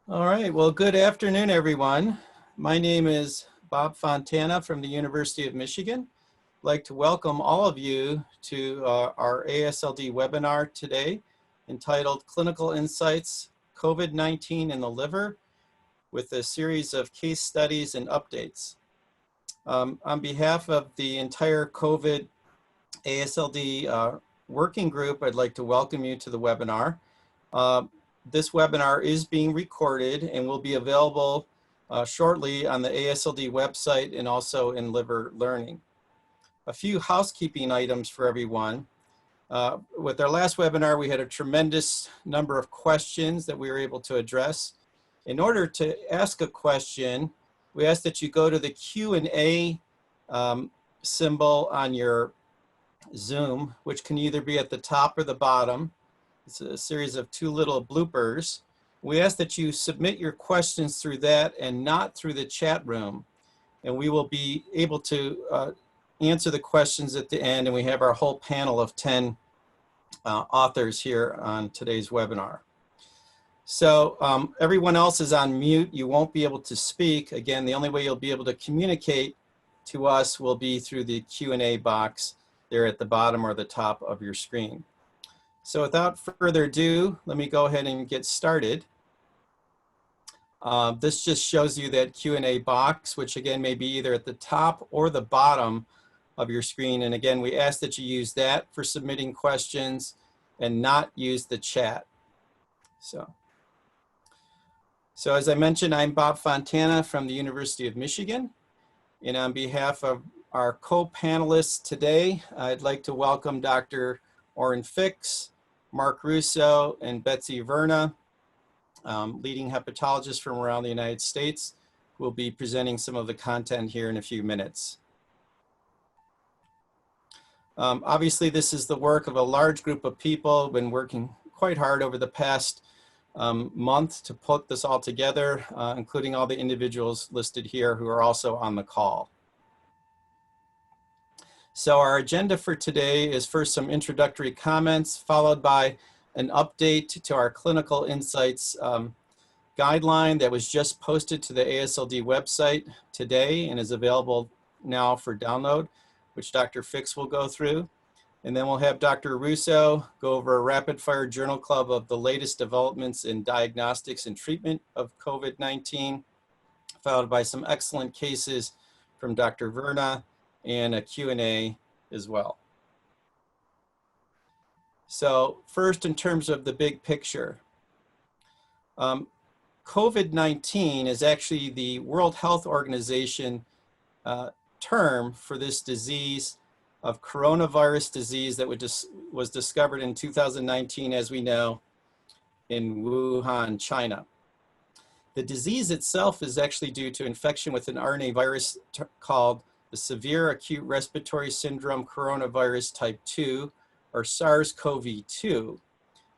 All right, well, good afternoon, everyone. My name is Bob Fontana from the University of Michigan. I'd like to welcome all of you to our AASLD webinar today entitled Clinical Insights, COVID-19 in the Liver, with a series of case studies and updates. On behalf of the entire COVID AASLD working group, I'd like to welcome you to the webinar. This webinar is being recorded and will be available shortly on the AASLD website and also in Liver Learning. A few housekeeping items for everyone. With our last webinar, we had a tremendous number of questions that we were able to address. In order to ask a question, we ask that you go to the Q&A symbol on your Zoom, which can either be at the top or the bottom. It's a series of two little bloopers. We ask that you submit your questions through that and not through the chat room. And we will be able to answer the questions at the end, and we have our whole panel of 10 authors here on today's webinar. So everyone else is on mute. You won't be able to speak. Again, the only way you'll be able to communicate to us will be through the Q&A box there at the bottom or the top of your screen. So without further ado, let me go ahead and get started. This just shows you that Q&A box, which again may be either at the top or the bottom of your screen. And again, we ask that you use that for submitting questions and not use the chat. So as I mentioned, I'm Bob Fontana from the University of Michigan. And on behalf of our co-panelists today, I'd like to welcome Dr. Orrin Fix, Mark Russo, and Betsy Verna, leading hepatologists from around the United States, who will be presenting some of the content here in a few minutes. Obviously, this is the work of a large group of people, been working quite hard over the past month to put this all together, including all the individuals listed here who are also on the call. So our agenda for today is first some introductory comments, followed by an update to our clinical insights guideline that was just posted to the AASLD website today and is available now for download, which Dr. Fix will go through. And then we'll have Dr. Russo go over a rapid fire journal club of the latest developments in diagnostics and treatment of COVID-19, followed by some excellent cases from Dr. Verna, and a Q&A as well. So first, in terms of the big picture, COVID-19 is actually the World Health Organization term for this disease of coronavirus disease that was discovered in 2019, as we know, in Wuhan, China. The disease itself is actually due to infection with an RNA virus called the Severe Acute Respiratory Syndrome Coronavirus Type 2, or SARS-CoV-2.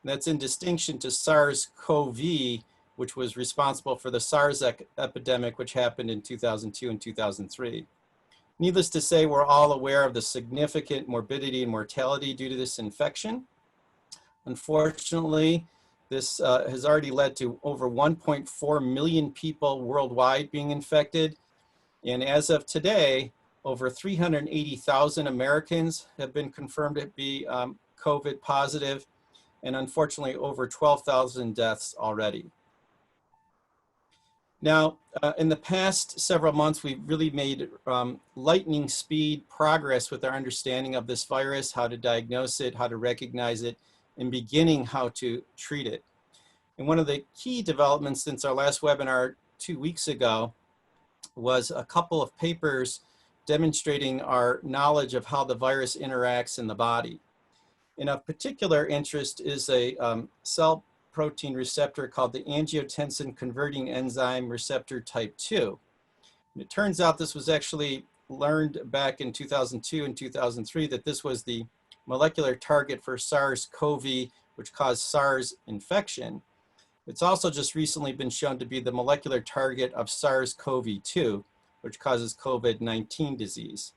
That's in distinction to SARS-CoV, which was responsible for the SARS epidemic, which happened in 2002 and 2003. Needless to say, we're all aware of the significant morbidity and mortality due to this infection. Unfortunately, this has already led to over 1.4 million people worldwide being infected. And as of today, over 380,000 Americans have been confirmed to be COVID positive, and unfortunately over 12,000 deaths already. Now, in the past several months, we've really made lightning speed progress with our understanding of this virus, how to diagnose it, how to recognize it, and beginning how to treat it. And one of the key developments since our last webinar 2 weeks ago was a couple of papers demonstrating our knowledge of how the virus interacts in the body. And of particular interest is a cell protein receptor called the angiotensin converting enzyme receptor type 2. And it turns out this was actually learned back in 2002 and 2003 that this was the molecular target for SARS-CoV, which caused SARS infection. It's also just recently been shown to be the molecular target of SARS-CoV-2, which causes COVID-19 disease.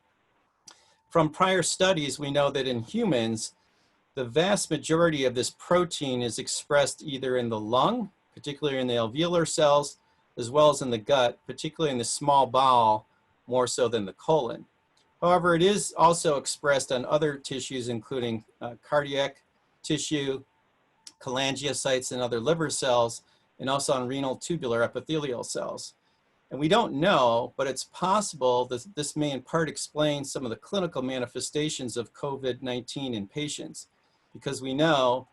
From prior studies, we know that in humans, the vast majority of this protein is expressed either in the lung particularly in the alveolar cells, as well as in the gut, particularly in the small bowel, more so than the colon. However, it is also expressed on other tissues, including cardiac tissue, cholangiocytes and other liver cells, and also on renal tubular epithelial cells. And we don't know, but it's possible that this may in part explain some of the clinical manifestations of COVID-19 in patients, because we know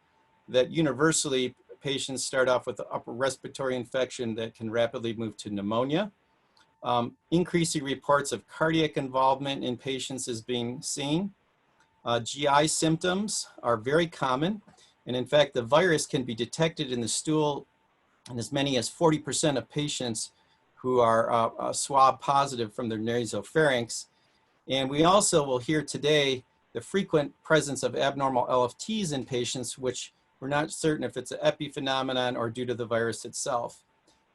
that universally patients start off with an upper respiratory infection that can rapidly move to pneumonia. Increasing reports of cardiac involvement in patients is being seen. GI symptoms are very common, and in fact the virus can be detected in the stool in as many as 40% of patients who are swab positive from their nasopharynx. And we also will hear today the frequent presence of abnormal LFTs in patients, which we're not certain if it's an epiphenomenon or due to the virus itself.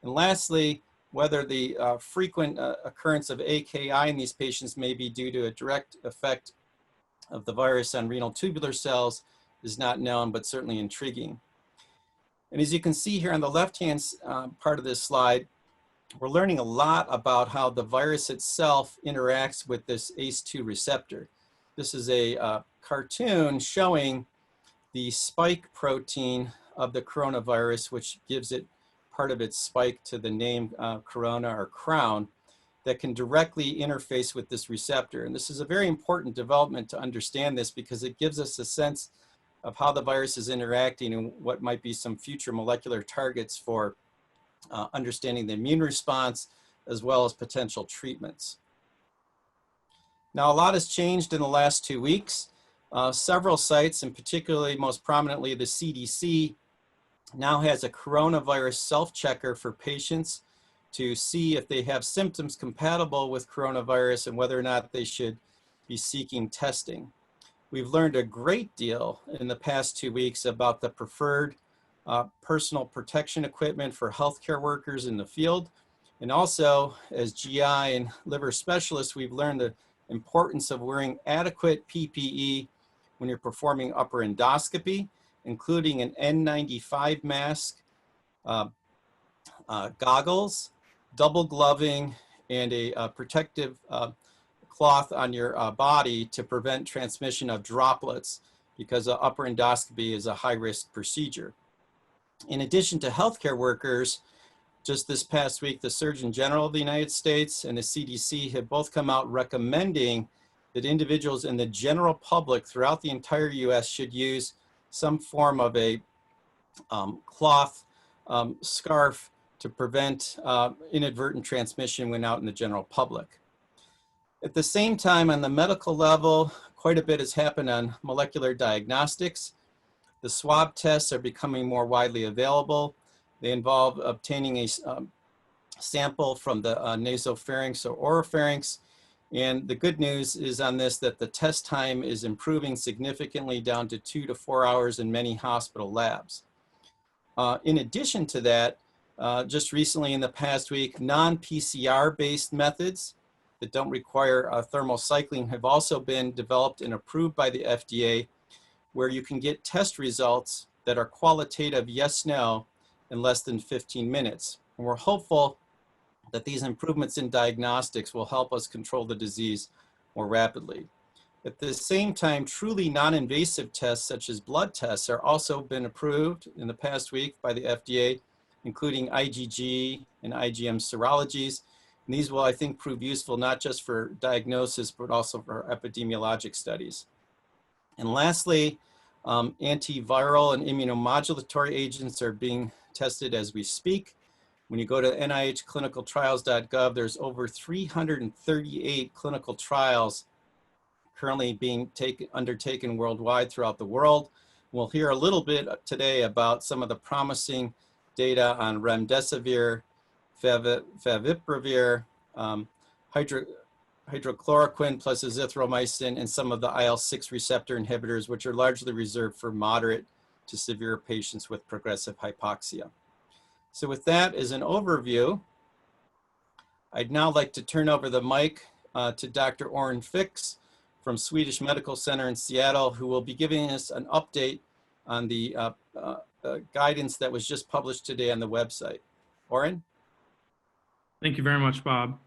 And lastly, whether the frequent occurrence of AKI in these patients may be due to a direct effect of the virus on renal tubular cells is not known, but certainly intriguing. And as you can see here on the left-hand part of this slide, we're learning a lot about how the virus itself interacts with this ACE2 receptor. This is a cartoon showing the spike protein of the coronavirus, which gives it part of its spike to the name corona or crown, that can directly interface with this receptor. And this is a very important development to understand this, because it gives us a sense of how the virus is interacting and what might be some future molecular targets for understanding the immune response, as well as potential treatments. Now, a lot has changed in the last 2 weeks. Several sites, and particularly most prominently the CDC, now has a coronavirus self-checker for patients to see if they have symptoms compatible with coronavirus and whether or not they should be seeking testing. We've learned a great deal in the past 2 weeks about the preferred personal protection equipment for healthcare workers in the field. And also, as GI and liver specialists, we've learned the importance of wearing adequate PPE when you're performing upper endoscopy, including an N95 mask, goggles, double gloving, and a protective cloth on your body to prevent transmission of droplets, because upper endoscopy is a high-risk procedure. In addition to healthcare workers, just this past week, the Surgeon General of the United States and the CDC have both come out recommending that individuals in the general public throughout the entire US should use some form of a cloth scarf to prevent inadvertent transmission when out in the general public. At the same time, on the medical level, quite a bit has happened on molecular diagnostics. The swab tests are becoming more widely available. They involve obtaining a sample from the nasopharynx or oropharynx. And the good news is on this that the test time is improving significantly, down to 2 to 4 hours in many hospital labs. In addition to that, just recently in the past week, non-PCR based methods that don't require thermal cycling have also been developed and approved by the FDA, where you can get test results that are qualitative yes, no, in less than 15 minutes. And we're hopeful that these improvements in diagnostics will help us control the disease more rapidly. At the same time, truly non-invasive tests such as blood tests are also been approved in the past week by the FDA, including IgG and IgM serologies. And these will, I think, prove useful not just for diagnosis, but also for epidemiologic studies. And lastly, antiviral and immunomodulatory agents are being tested as we speak. When you go to NIHclinicaltrials.gov, there's over 338 clinical trials currently being undertaken worldwide throughout the world. We'll hear a little bit today about some of the promising data on remdesivir, favipiravir, hydrochloroquine plus azithromycin, and some of the IL-6 receptor inhibitors, which are largely reserved for moderate to severe patients with progressive hypoxia. So with that as an overview, I'd now like to turn over the mic to Dr. Orrin Fix from Swedish Medical Center in Seattle, who will be giving us an update on the guidance that was just published today on the website. Oren? Thank you very much, Bob.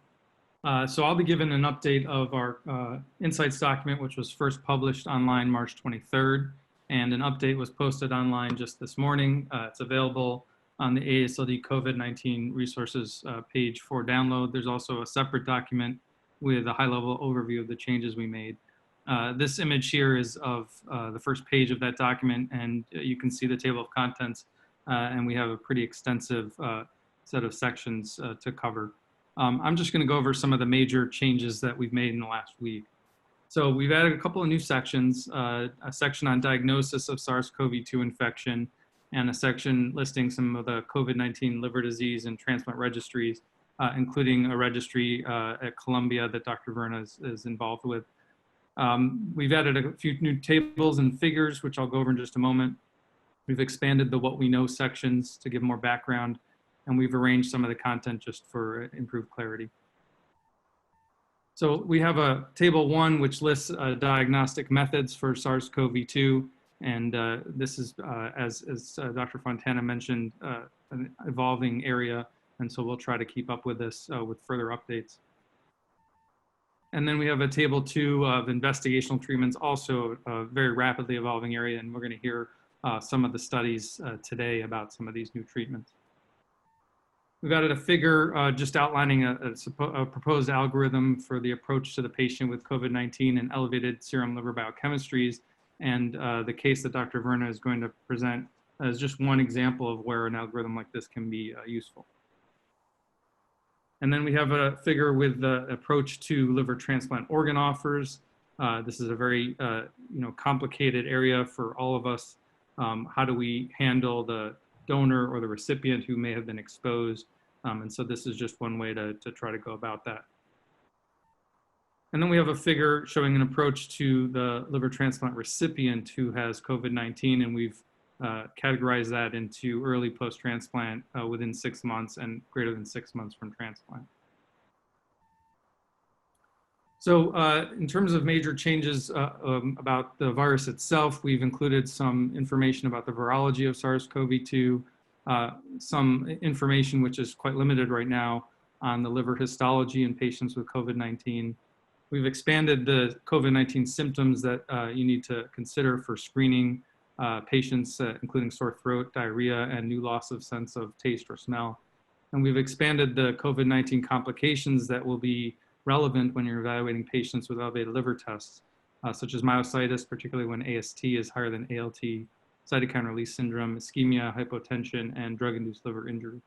So I'll be giving an update of our Insights document, which was first published online March 23rd, and an update was posted online just this morning. It's available on the AASLD COVID-19 resources page for download. There's also a separate document with a high-level overview of the changes we made. This image here is of the first page of that document, and you can see the table of contents, and we have a pretty extensive set of sections to cover. I'm just going to go over some of the major changes that we've made in the last week. So we've added a couple of new sections, a section on diagnosis of SARS-CoV-2 infection, and a section listing some of the COVID-19 liver disease and transplant registries, including a registry at Columbia that Dr. Verna is involved with. We've added a few new tables and figures, which I'll go over in just a moment. We've expanded the what we know sections to give more background, and we've arranged some of the content just for improved clarity. So we have a table 1, which lists diagnostic methods for SARS-CoV-2. And this is, as Dr. Fontana mentioned, an evolving area. And so we'll try to keep up with this with further updates. And then we have a table 2 of investigational treatments, also a very rapidly evolving area. And we're going to hear some of the studies today about some of these new treatments. We've added a figure just outlining a proposed algorithm for the approach to the patient with COVID-19 and elevated serum liver biochemistries. And the case that Dr. Verna is going to present is just one example of where an algorithm like this can be useful. And then we have a figure with the approach to liver transplant organ offers. This is a very complicated area for all of us. How do we handle the donor or the recipient who may have been exposed? And so this is just one way to try to go about that. And then we have a figure showing an approach to the liver transplant recipient who has COVID-19, and we've categorized that into early post-transplant within 6 months and greater than 6 months from transplant. So in terms of major changes about the virus itself, we've included some information about the virology of SARS-CoV-2, some information which is quite limited right now on the liver histology in patients with COVID-19. We've expanded the COVID-19 symptoms that you need to consider for screening patients, including sore throat, diarrhea, and new loss of sense of taste or smell. And we've expanded the COVID-19 complications that will be relevant when you're evaluating patients with elevated liver tests, such as myositis, particularly when AST is higher than ALT, cytokine release syndrome, ischemia, hypotension, and drug-induced liver injury.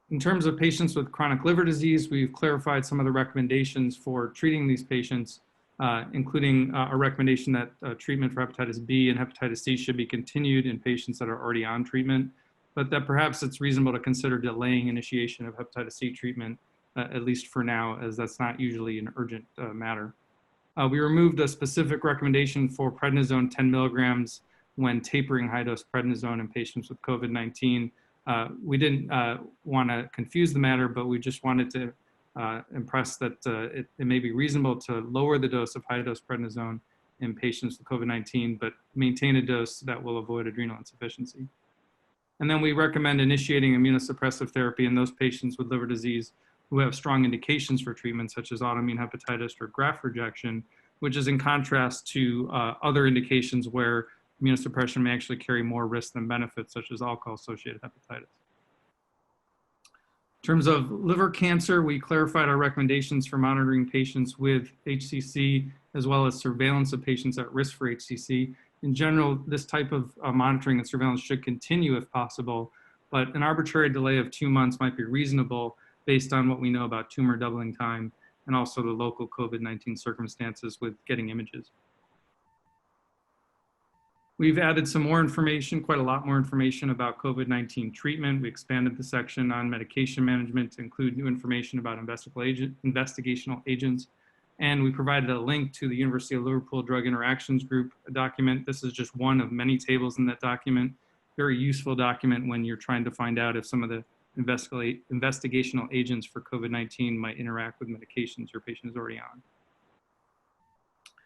In terms of patients with chronic liver disease, we've clarified some of the recommendations for treating these patients, including a recommendation that treatment for hepatitis B and hepatitis C should be continued in patients that are already on treatment, but that perhaps it's reasonable to consider delaying initiation of hepatitis C treatment, at least for now, as that's not usually an urgent matter. We removed a specific recommendation for prednisone 10 milligrams when tapering high-dose prednisone in patients with COVID-19. We didn't want to confuse the matter, but we just wanted to impress that it may be reasonable to lower the dose of high-dose prednisone in patients with COVID-19, but maintain a dose that will avoid adrenal insufficiency. And then we recommend initiating immunosuppressive therapy in those patients with liver disease who have strong indications for treatment, such as autoimmune hepatitis or graft rejection, which is in contrast to other indications where immunosuppression may actually carry more risk than benefits, such as alcohol-associated hepatitis. In terms of liver cancer, we clarified our recommendations for monitoring patients with HCC, as well as surveillance of patients at risk for HCC. In general, this type of monitoring and surveillance should continue if possible, but an arbitrary delay of 2 months might be reasonable based on what we know about tumor doubling time and also the local COVID-19 circumstances with getting images. We've added some more information, quite a lot more information about COVID-19 treatment. We expanded the section on medication management to include new information about investigational agents. And we provided a link to the University of Liverpool Drug Interactions Group document. This is just one of many tables in that document. Very useful document when you're trying to find out if some of the investigational agents for COVID-19 might interact with medications your patient is already on.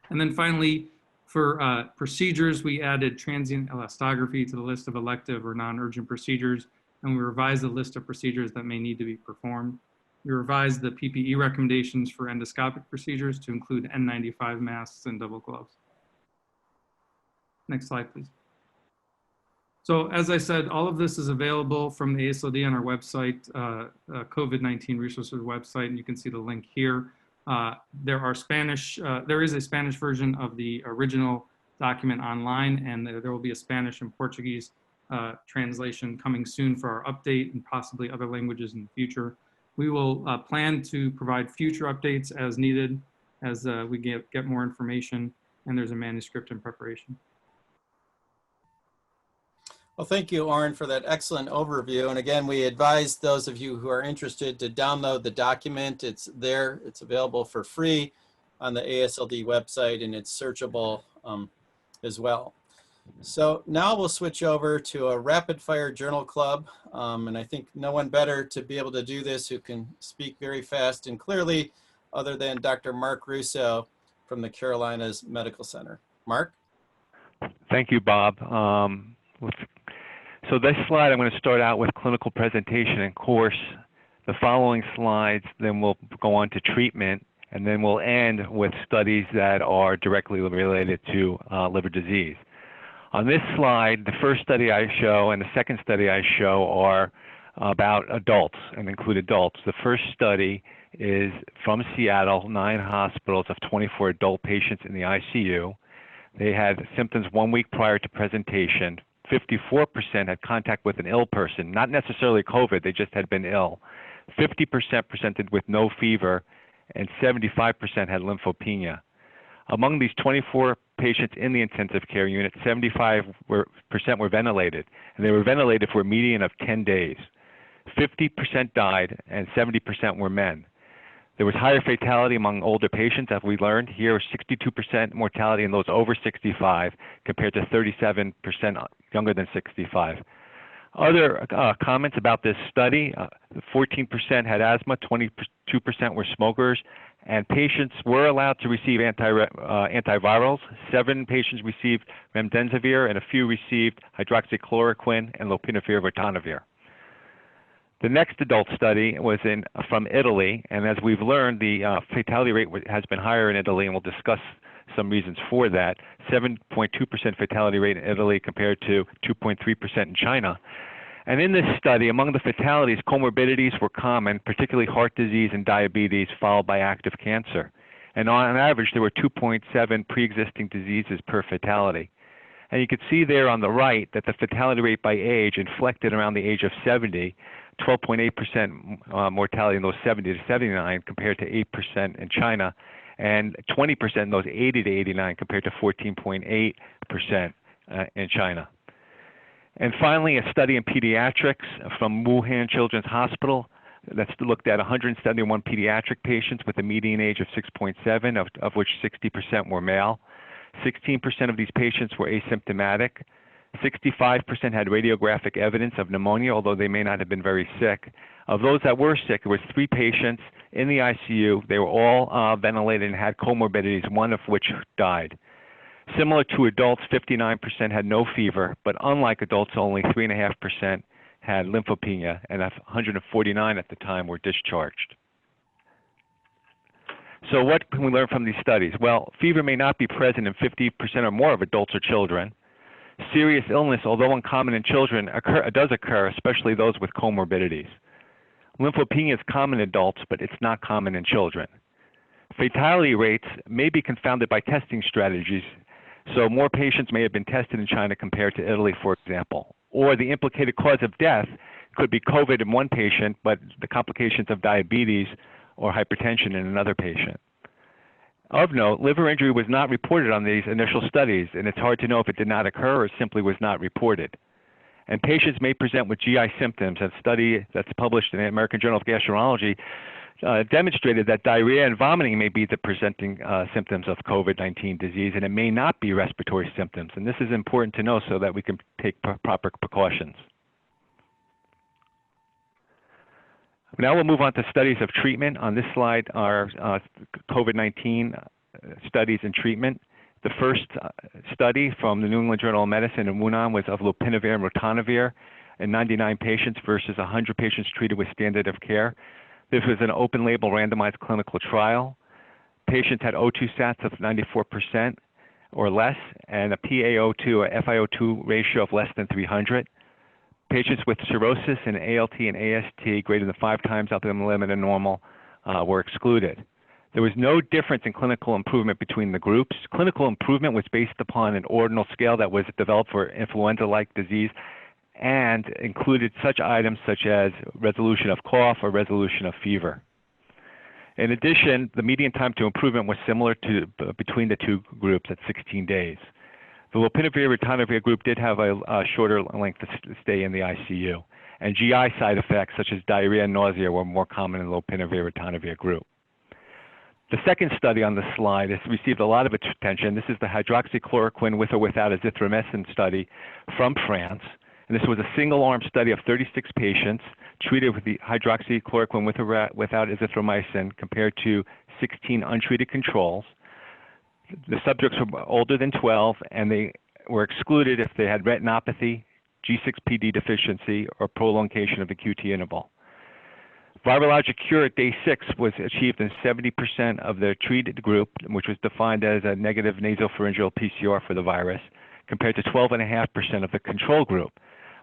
And then finally, For procedures, we added transient elastography to the list of elective or non-urgent procedures, and we revised the list of procedures that may need to be performed. We revised the PPE recommendations for endoscopic procedures to include N95 masks and double gloves. Next slide, please. So as I said, all of this is available from the AASLD on our website, COVID-19 resources website, and you can see the link here. There is a Spanish version of the original document online, and there will be a Spanish and Portuguese translation coming soon for our update and possibly other languages in the future. We will plan to provide future updates as needed as we get more information, and there's a manuscript in preparation. Well, thank you, Oren, for that excellent overview. And again, we advise those of you who are interested to download the document. It's there, it's available for free on the AASLD website, and it's searchable as well. So now we'll switch over to a rapid fire journal club. And I think no one better to be able to do this who can speak very fast and clearly other than Dr. Mark Russo from the Carolinas Medical Center. Mark? Thank you, Bob. So this slide, I'm going to start out with clinical presentation and course. The following slides, then we'll go on to treatment, and then we'll end with studies that are directly related to liver disease. On this slide, the first study I show and the second study I show are about adults and include adults. The first study is from Seattle, 9 hospitals of 24 adult patients in the ICU. They had symptoms 1 week prior to presentation. 54% had contact with an ill person, not necessarily COVID, they just had been ill. 50% presented with no fever, and 75% had lymphopenia. Among these 24 patients in the intensive care unit, 75% were ventilated, and they were ventilated for a median of 10 days. 50% died, and 70% were men. There was higher fatality among older patients, as we learned. Here, 62% mortality in those over 65, compared to 37% younger than 65. Other comments about this study, 14% had asthma, 22% were smokers, and patients were allowed to receive antivirals. 7 patients received remdesivir, and a few received hydroxychloroquine and lopinavir ritonavir. The next adult study was from Italy, and as we've learned, the fatality rate has been higher in Italy, and we'll discuss some reasons for that. 7.2% fatality rate in Italy compared to 2.3% in China. And in this study, among the fatalities, comorbidities were common, particularly heart disease and diabetes, followed by active cancer. And on average, there were 2.7 pre-existing diseases per fatality. And you can see there on the right that the fatality rate by age inflected around the age of 70, 12.8% mortality in those 70 to 79 compared to 8% in China, and 20% in those 80 to 89 compared to 14.8% in China. And finally, a study in pediatrics from Wuhan Children's Hospital that's looked at 171 pediatric patients with a median age of 6.7, of which 60% were male. 16% of these patients were asymptomatic. 65% had radiographic evidence of pneumonia, although they may not have been very sick. Of those that were sick, there was 3 patients in the ICU. They were all ventilated and had comorbidities, one of which died. Similar to adults, 59% had no fever, but unlike adults, only 3.5% had lymphopenia, and 149 at the time were discharged. So what can we learn from these studies? Well, fever may not be present in 50% or more of adults or children. Serious illness, although uncommon in children, does occur, especially those with comorbidities. Lymphopenia is common in adults, but it's not common in children. Fatality rates may be confounded by testing strategies, so more patients may have been tested in China compared to Italy, for example. Or the implicated cause of death could be COVID in one patient, but the complications of diabetes or hypertension in another patient. Of note, liver injury was not reported on these initial studies, and it's hard to know if it did not occur or simply was not reported. And patients may present with GI symptoms. A study that's published in the American Journal of Gastroenterology demonstrated that diarrhea and vomiting may be the presenting symptoms of COVID-19 disease, and it may not be respiratory symptoms. And this is important to know so that we can take proper precautions. Now we'll move on to studies of treatment. On this slide are COVID-19 studies and treatment. The first study from the New England Journal of Medicine in Wuhan was of lopinavir and ritonavir in 99 patients versus 100 patients treated with standard of care. This was an open-label randomized clinical trial. Patients had O2 sats of 94% or less and a PaO2 or FiO2 ratio of less than 300. Patients with cirrhosis and ALT and AST greater than 5 times upper limit of normal were excluded. There was no difference in clinical improvement between the groups. Clinical improvement was based upon an ordinal scale that was developed for influenza-like disease and included such items such as resolution of cough or resolution of fever. In addition, the median time to improvement was similar to between the two groups at 16 days. The lopinavir-ritonavir group did have a shorter length of stay in the ICU, and GI side effects such as diarrhea and nausea were more common in the lopinavir-ritonavir group. The second study on the slide has received a lot of attention. This is the hydroxychloroquine with or without azithromycin study from France. And this was a single-arm study of 36 patients treated with the hydroxychloroquine with or without azithromycin compared to 16 untreated controls. The subjects were older than 12, and they were excluded if they had retinopathy, G6PD deficiency, or prolongation of the QT interval. Virologic cure at day 6 was achieved in 70% of the treated group, which was defined as a negative nasopharyngeal PCR for the virus, compared to 12.5% of the control group.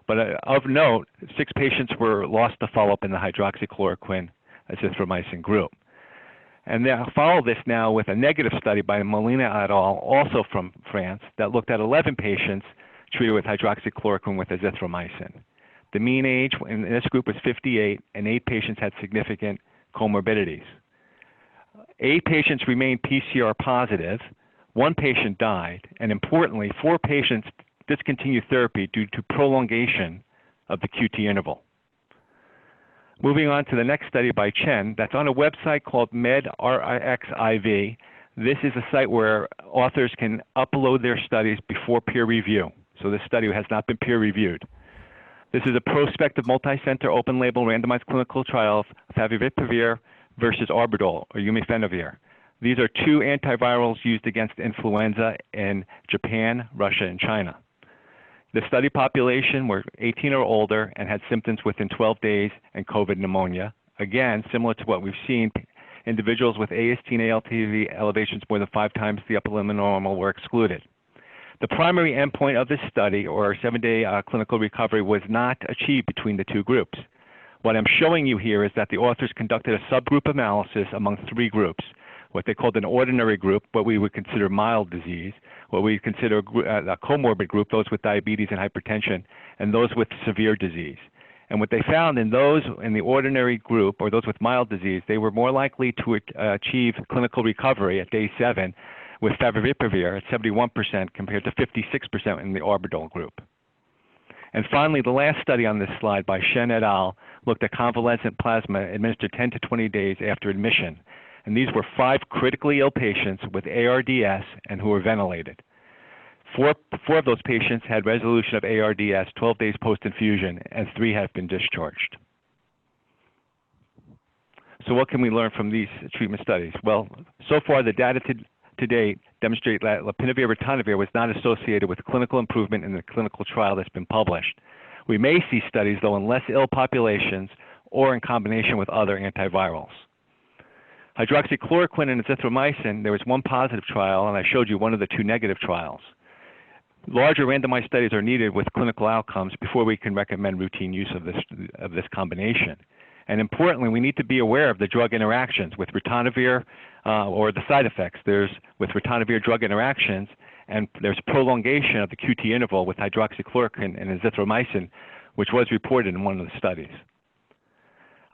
But of note, 6 patients were lost to follow-up in the hydroxychloroquine azithromycin group. And they'll follow this now with a negative study by Molina et al., also from France, that looked at 11 patients treated with hydroxychloroquine with azithromycin. The mean age in this group was 58, and 8 patients had significant comorbidities. 8 patients remained PCR positive, 1 patient died, and importantly, 4 patients discontinued therapy due to prolongation of the QT interval. Moving on to the next study by Chen, that's on a website called medRxiv. This is a site where authors can upload their studies before peer review. So this study has not been peer reviewed. This is a prospective multi-center open-label randomized clinical trial of favipiravir versus Arbidol or umifenavir. These are 2 antivirals used against influenza in Japan, Russia, and China. The study population were 18 or older and had symptoms within 12 days and COVID pneumonia. Again, similar to what we've seen, individuals with AST and ALT elevations more than 5 times the upper limit normal were excluded. The primary endpoint of this study, or 7-day clinical recovery, was not achieved between the 2 groups. What I'm showing you here is that the authors conducted a subgroup analysis among 3 groups, what they called an ordinary group, what we would consider mild disease, what we consider a comorbid group, those with diabetes and hypertension, and those with severe disease. And what they found in those in the ordinary group, or those with mild disease, they were more likely to achieve clinical recovery at day 7 with favipiravir at 71% compared to 56% in the Arbidol group. And finally, the last study on this slide by Shen et al. Looked at convalescent plasma administered 10 to 20 days after admission. And these were 5 critically ill patients with ARDS and who were ventilated. Four of those patients had resolution of ARDS 12 days post-infusion, and 3 have been discharged. So what can we learn from these treatment studies? Well, so far the data to date demonstrate that lopinavir-ritonavir was not associated with clinical improvement in the clinical trial that's been published. We may see studies, though, in less ill populations or in combination with other antivirals. Hydroxychloroquine and azithromycin, there was 1 positive trial, and I showed you one of the 2 negative trials. Larger randomized studies are needed with clinical outcomes before we can recommend routine use of this combination. And importantly, we need to be aware of the drug interactions with ritonavir or the side effects. There's with ritonavir drug interactions, and there's prolongation of the QT interval with hydroxychloroquine and azithromycin, which was reported in one of the studies.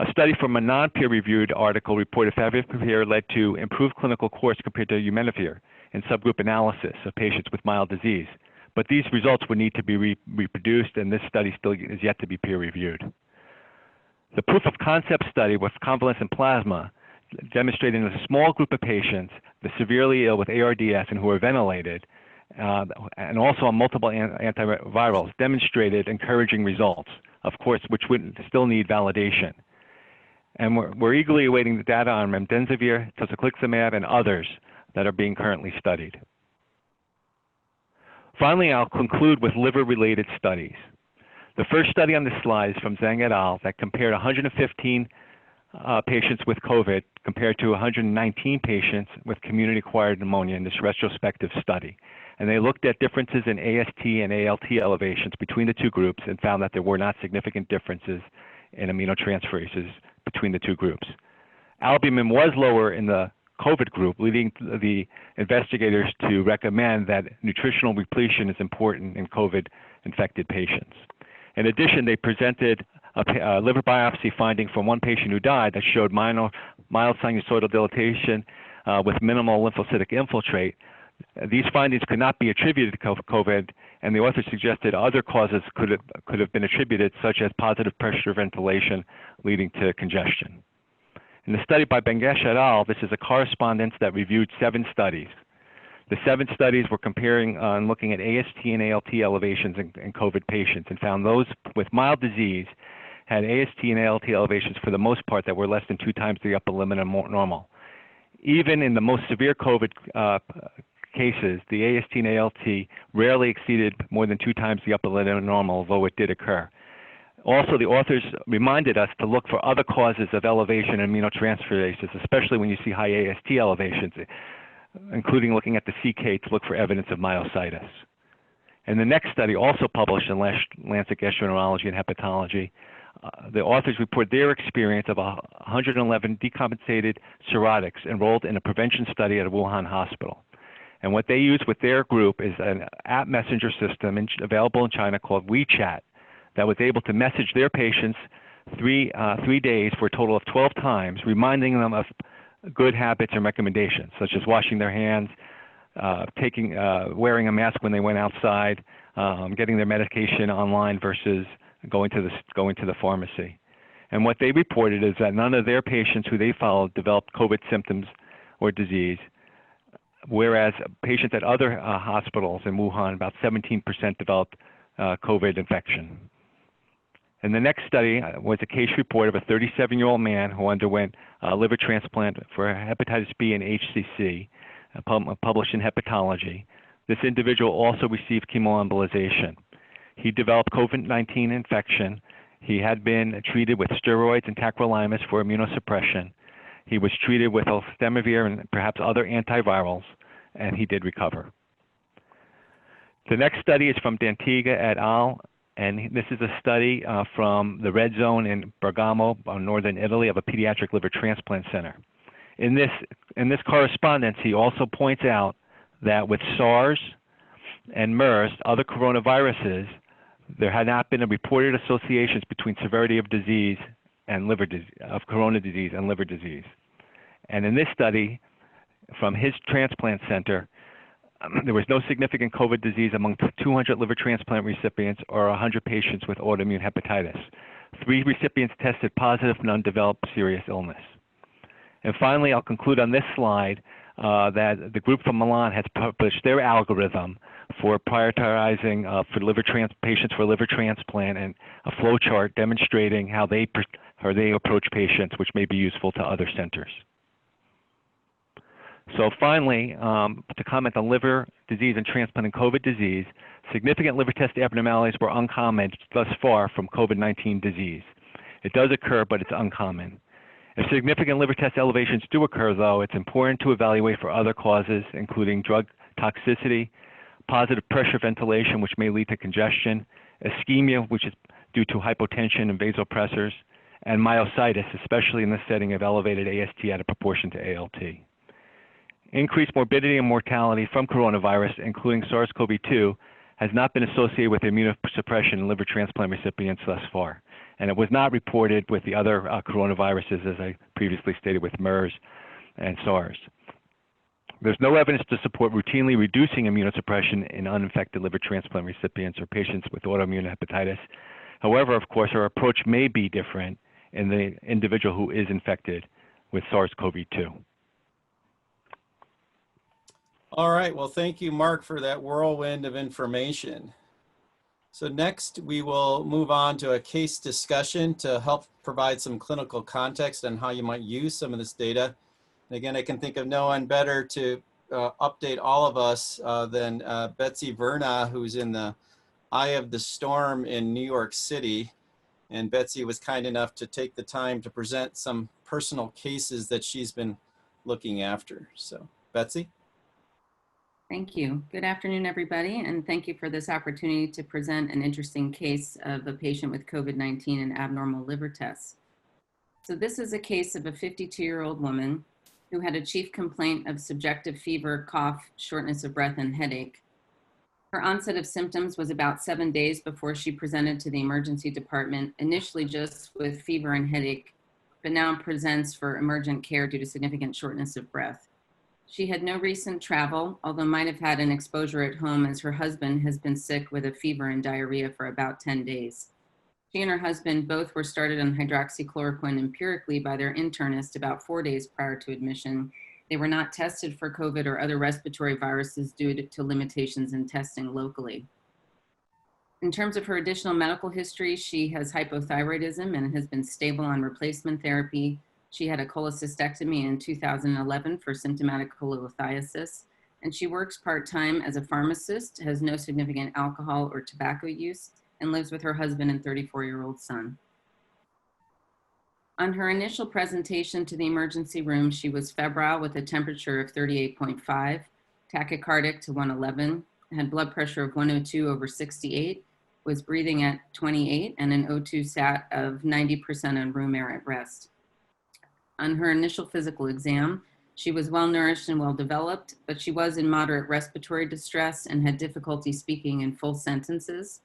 A study from a non-peer-reviewed article reported favipiravir led to improved clinical course compared to umifenavir in subgroup analysis of patients with mild disease. But these results would need to be reproduced, and this study still is yet to be peer-reviewed. The proof of concept study with convalescent plasma demonstrated in a small group of patients, the severely ill with ARDS and who were ventilated, and also on multiple antivirals, demonstrated encouraging results, of course, which would still need validation. And we're eagerly awaiting the data on remdesivir, tocilizumab, and others that are being currently studied. Finally, I'll conclude with liver-related studies. The first study on this slide is from Zhang et al. That compared 115 patients with COVID compared to 119 patients with community-acquired pneumonia in this retrospective study. And they looked at differences in AST and ALT elevations between the two groups and found that there were not significant differences in aminotransferases between the two groups. Albumin was lower in the COVID group, leading the investigators to recommend that nutritional repletion is important in COVID-infected patients. In addition, they presented a liver biopsy finding from one patient who died that showed mild sinusoidal dilatation with minimal lymphocytic infiltrate. These findings could not be attributed to COVID, and the author suggested other causes could have been attributed, such as positive pressure ventilation leading to congestion. In the study by Bengesh et al., this is a correspondence that reviewed 7 studies. The 7 studies were comparing and looking at AST and ALT elevations in COVID patients and found those with mild disease had AST and ALT elevations for the most part that were less than 2 times the upper limit of normal. Even in the most severe COVID cases, the AST and ALT rarely exceeded more than 2 times the upper limit of normal, although it did occur. Also, the authors reminded us to look for other causes of elevation in aminotransferases, especially when you see high AST elevations, including looking at the CK to look for evidence of myositis. In the next study, also published in Lancet Gastroenterology and Hepatology, the authors report their experience of 111 decompensated cirrhotics enrolled in a prevention study at a Wuhan hospital. And what they use with their group is an app messenger system available in China called WeChat that was able to message their patients 3 days for a total of 12 times, reminding them of good habits and recommendations, such as washing their hands, wearing a mask when they went outside, getting their medication online versus going to the pharmacy. And what they reported is that none of their patients who they followed developed COVID symptoms or disease, whereas patients at other hospitals in Wuhan, about 17% developed COVID infection. And the next study was a case report of a 37-year-old man who underwent liver transplant for hepatitis B and HCC, published in Hepatology. This individual also received chemoembolization. He developed COVID-19 infection. He had been treated with steroids and tacrolimus for immunosuppression. He was treated with oseltamivir and perhaps other antivirals, and he did recover. The next study is from Dantiga et al., and this is a study from the red zone in Bergamo, northern Italy, of a pediatric liver transplant center. In this correspondence, he also points out that with SARS and MERS, other coronaviruses, there had not been a reported associations between severity of disease and of corona disease and liver disease. And in this study, from his transplant center, there was no significant COVID disease among 200 liver transplant recipients or 100 patients with autoimmune hepatitis. 3 recipients tested positive, none developed serious illness. And finally, I'll conclude on this slide that the group from Milan has published their algorithm for prioritizing patients for liver transplant and a flow chart demonstrating how they approach patients, which may be useful to other centers. So finally, to comment on liver disease and transplant and COVID disease, significant liver test abnormalities were uncommon thus far from COVID-19 disease. It does occur, but it's uncommon. If significant liver test elevations do occur, though, it's important to evaluate for other causes, including drug toxicity, positive pressure ventilation, which may lead to congestion, ischemia, which is due to hypotension and vasopressors, and myositis, especially in the setting of elevated AST at a proportion to ALT. Increased morbidity and mortality from coronavirus, including SARS-CoV-2, has not been associated with immunosuppression in liver transplant recipients thus far. And it was not reported with the other coronaviruses, as I previously stated, with MERS and SARS. There's no evidence to support routinely reducing immunosuppression in uninfected liver transplant recipients or patients with autoimmune hepatitis. However, of course, our approach may be different in the individual who is infected with SARS-CoV-2. All right, well, thank you, Mark, for that whirlwind of information. So next, we will move on to a case discussion to help provide some clinical context on how you might use some of this data. And again, I can think of no one better to update all of us than Betsy Verna, who's in the eye of the storm in New York City. And Betsy was kind enough to take the time to present some personal cases that she's been looking after. So, Betsy? Thank you. Good afternoon, everybody, and thank you for this opportunity to present an interesting case of a patient with COVID-19 and abnormal liver tests. So this is a case of a 52-year-old woman who had a chief complaint of subjective fever, cough, shortness of breath, and headache. Her onset of symptoms was about 7 days before she presented to the emergency department, initially just with fever and headache, but now presents for emergent care due to significant shortness of breath. She had no recent travel, although might have had an exposure at home as her husband has been sick with a fever and diarrhea for about 10 days. She and her husband both were started on hydroxychloroquine empirically by their internist about 4 days prior to admission. They were not tested for COVID or other respiratory viruses due to limitations in testing locally. In terms of her additional medical history, she has hypothyroidism and has been stable on replacement therapy. She had a cholecystectomy in 2011 for symptomatic cholelithiasis, and she works part-time as a pharmacist, has no significant alcohol or tobacco use, and lives with her husband and 34-year-old son. On her initial presentation to the emergency room, she was febrile with a temperature of 38.5, tachycardic to 111, had blood pressure of 102 over 68, was breathing at 28, and an O2 sat of 90% on room air at rest. On her initial physical exam, she was well nourished and well developed, but she was in moderate respiratory distress and had difficulty speaking in full sentences.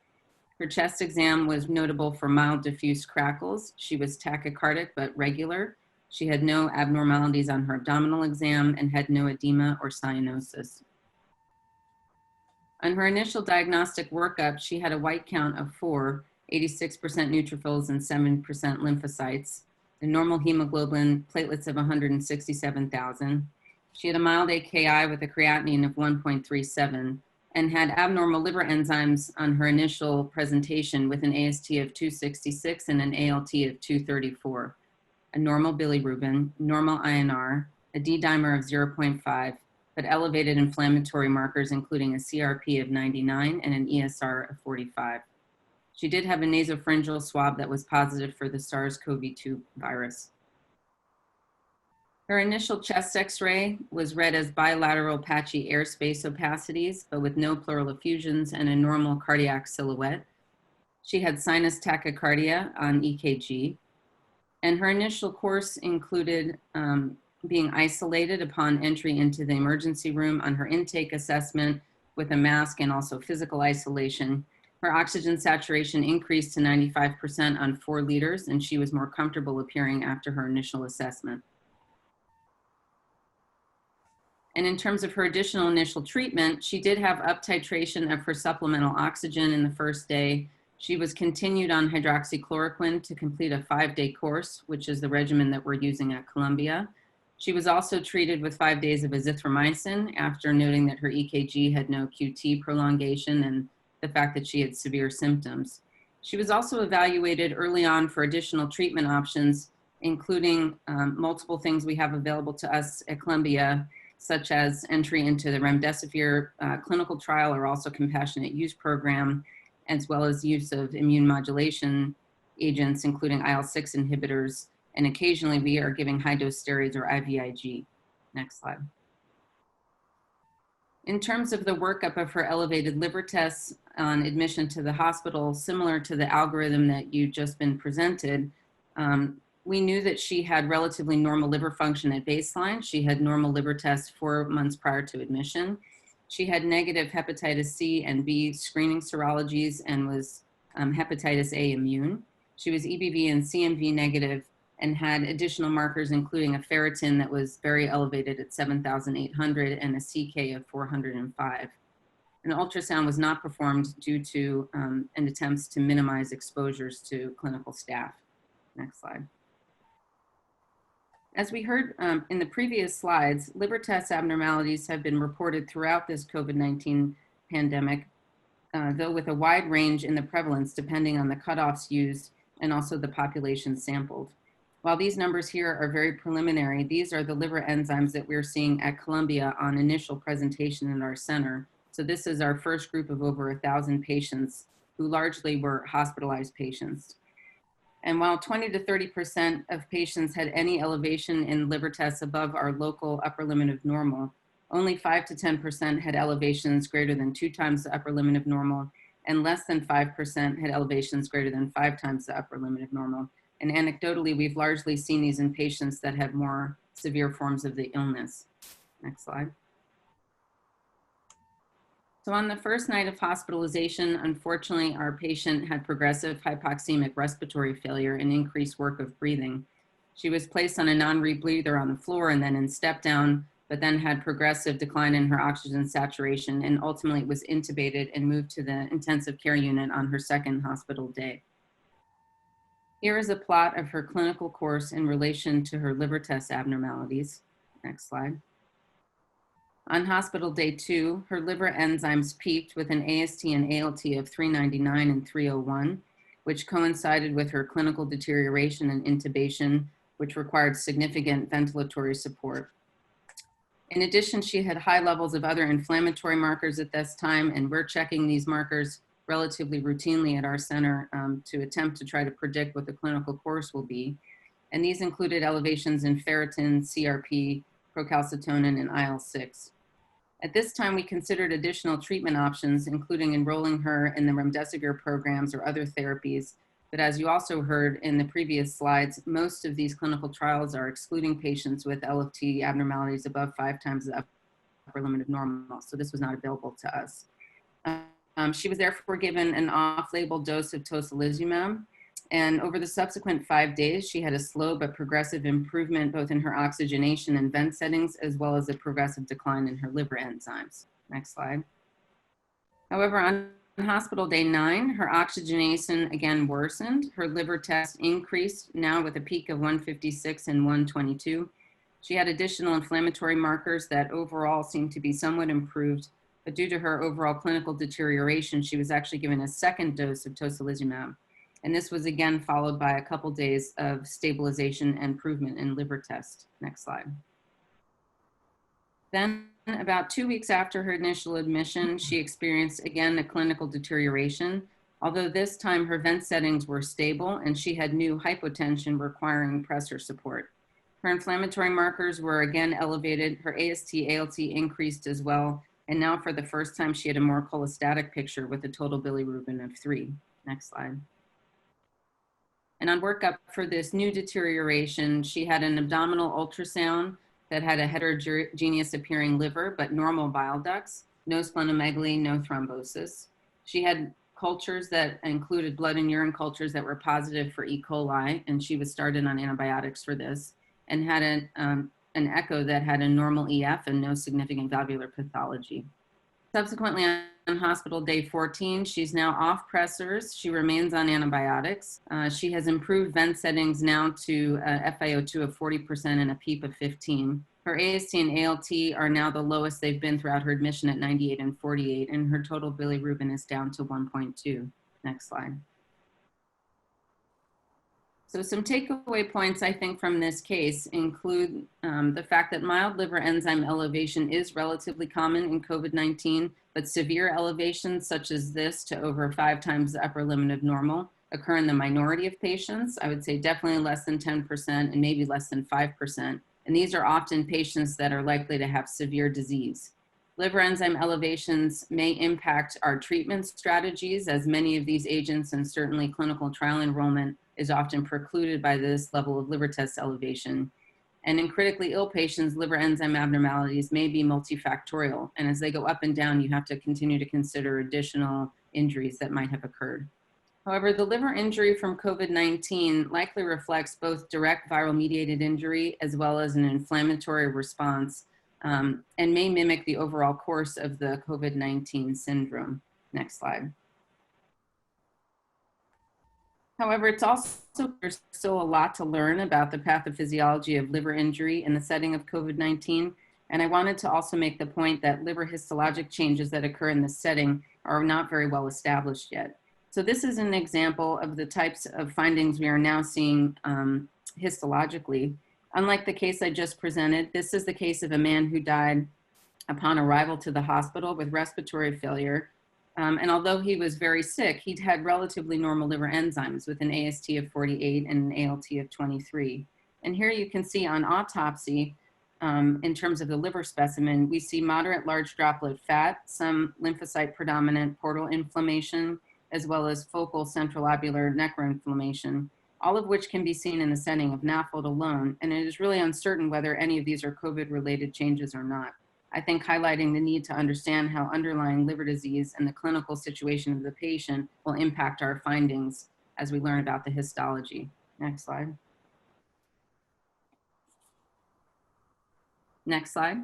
Her chest exam was notable for mild diffuse crackles. She was tachycardic but regular. She had no abnormalities on her abdominal exam and had no edema or cyanosis. On her initial diagnostic workup, she had a white count of 4, 86% neutrophils and 7% lymphocytes, a normal hemoglobin, platelets of 167,000. She had a mild AKI with a creatinine of 1.37 and had abnormal liver enzymes on her initial presentation with an AST of 266 and an ALT of 234, a normal bilirubin, normal INR, a D-dimer of 0.5, but elevated inflammatory markers including a CRP of 99 and an ESR of 45. She did have a nasopharyngeal swab that was positive for the SARS-CoV-2 virus. Her initial chest x-ray was read as bilateral patchy airspace opacities, but with no pleural effusions and a normal cardiac silhouette. She had sinus tachycardia on EKG, and her initial course included being isolated upon entry into the emergency room on her intake assessment with a mask and also physical isolation. Her oxygen saturation increased to 95% on 4 liters, and she was more comfortable appearing after her initial assessment. And in terms of her additional initial treatment, she did have up titration of her supplemental oxygen in the first day. She was continued on hydroxychloroquine to complete a 5-day course, which is the regimen that we're using at Columbia. She was also treated with 5 days of azithromycin after noting that her EKG had no QT prolongation and the fact that she had severe symptoms. She was also evaluated early on for additional treatment options, including multiple things we have available to us at Columbia, such as entry into the remdesivir clinical trial or also compassionate use program, as well as use of immune modulation agents, including IL-6 inhibitors. And occasionally we are giving high-dose steroids or IVIG. Next slide. In terms of the workup of her elevated liver tests on admission to the hospital, similar to the algorithm that you've just been presented, we knew that she had relatively normal liver function at baseline. She had normal liver tests 4 months prior to admission. She had negative hepatitis C and B screening serologies and was hepatitis A immune. She was EBV and CMV negative and had additional markers, including a ferritin that was very elevated at 7,800 and a CK of 405. An ultrasound was not performed due to attempts to minimize exposures to clinical staff. Next slide. As we heard in the previous slides, liver test abnormalities have been reported throughout this COVID-19 pandemic, though with a wide range in the prevalence depending on the cutoffs used and also the population sampled. While these numbers here are very preliminary, these are the liver enzymes that we're seeing at Columbia on initial presentation in our center. So this is our first group of over 1,000 patients who largely were hospitalized patients. And while 20 to 30% of patients had any elevation in liver tests above our local upper limit of normal, only 5 to 10% had elevations greater than 2 times the upper limit of normal, and less than 5% had elevations greater than 5 times the upper limit of normal. And anecdotally, we've largely seen these in patients that have more severe forms of the illness. Next slide. So on the first night of hospitalization, unfortunately, our patient had progressive hypoxemic respiratory failure and increased work of breathing. She was placed on a non-rebreather on the floor and then in step down, but then had progressive decline in her oxygen saturation and ultimately was intubated and moved to the intensive care unit on her second hospital day. Here is a plot of her clinical course in relation to her liver test abnormalities. Next slide. On hospital day 2, her liver enzymes peaked with an AST and ALT of 399 and 301, which coincided with her clinical deterioration and intubation, which required significant ventilatory support. In addition, she had high levels of other inflammatory markers at this time, and we're checking these markers relatively routinely at our center to attempt to try to predict what the clinical course will be. And these included elevations in ferritin, CRP, procalcitonin, and IL-6. At this time, we considered additional treatment options, including enrolling her in the remdesivir programs or other therapies. But as you also heard in the previous slides, most of these clinical trials are excluding patients with LFT abnormalities above 5 times the upper limit of normal. So this was not available to us. She was therefore given an off-label dose of tocilizumab. And over the subsequent 5 days, she had a slow but progressive improvement both in her oxygenation and vent settings, as well as a progressive decline in her liver enzymes. Next slide. However, on hospital day 9, her oxygenation again worsened. Her liver test increased, now with a peak of 156 and 122. She had additional inflammatory markers that overall seemed to be somewhat improved, but due to her overall clinical deterioration, she was actually given a second dose of tocilizumab. And this was again followed by a couple days of stabilization and improvement in liver test. Next slide. Then about 2 weeks after her initial admission, she experienced again a clinical deterioration, although this time her vent settings were stable and she had new hypotension requiring pressor support. Her inflammatory markers were again elevated. Her AST, ALT increased as well. And now for the first time, she had a more cholestatic picture with a total bilirubin of 3. Next slide. And on workup for this new deterioration, she had an abdominal ultrasound that had a heterogeneous appearing liver, but normal bile ducts, no splenomegaly, no thrombosis. She had cultures that included blood and urine cultures that were positive for E. coli, and she was started on antibiotics for this, and had an echo that had a normal EF and no significant valvular pathology. Subsequently, on hospital day 14, she's now off pressors. She remains on antibiotics. She has improved vent settings now to FiO2 of 40% and a PEEP of 15. Her AST and ALT are now the lowest they've been throughout her admission at 98 and 48, and her total bilirubin is down to 1.2. Next slide. So some takeaway points, I think, from this case include the fact that mild liver enzyme elevation is relatively common in COVID-19, but severe elevations such as this to over 5 times the upper limit of normal occur in the minority of patients. I would say definitely less than 10% and maybe less than 5%. And these are often patients that are likely to have severe disease. Liver enzyme elevations may impact our treatment strategies, as many of these agents and certainly clinical trial enrollment is often precluded by this level of liver test elevation. And in critically ill patients, liver enzyme abnormalities may be multifactorial. And as they go up and down, you have to continue to consider additional injuries that might have occurred. However, the liver injury from COVID-19 likely reflects both direct viral mediated injury as well as an inflammatory response, and may mimic the overall course of the COVID-19 syndrome. Next slide. However, it's also, there's still a lot to learn about the pathophysiology of liver injury in the setting of COVID-19. And I wanted to also make the point that liver histologic changes that occur in this setting are not very well established yet. So this is an example of the types of findings we are now seeing histologically. Unlike the case I just presented, this is the case of a man who died upon arrival to the hospital with respiratory failure. And although he was very sick, he'd had relatively normal liver enzymes with an AST of 48 and an ALT of 23. And here you can see on autopsy, in terms of the liver specimen, we see moderate large droplet fat, some lymphocyte predominant portal inflammation, as well as focal centrolobular necroinflammation, all of which can be seen in the setting of NAFLD alone. And it is really uncertain whether any of these are COVID-related changes or not. I think highlighting the need to understand how underlying liver disease and the clinical situation of the patient will impact our findings as we learn about the histology. Next slide. Next slide.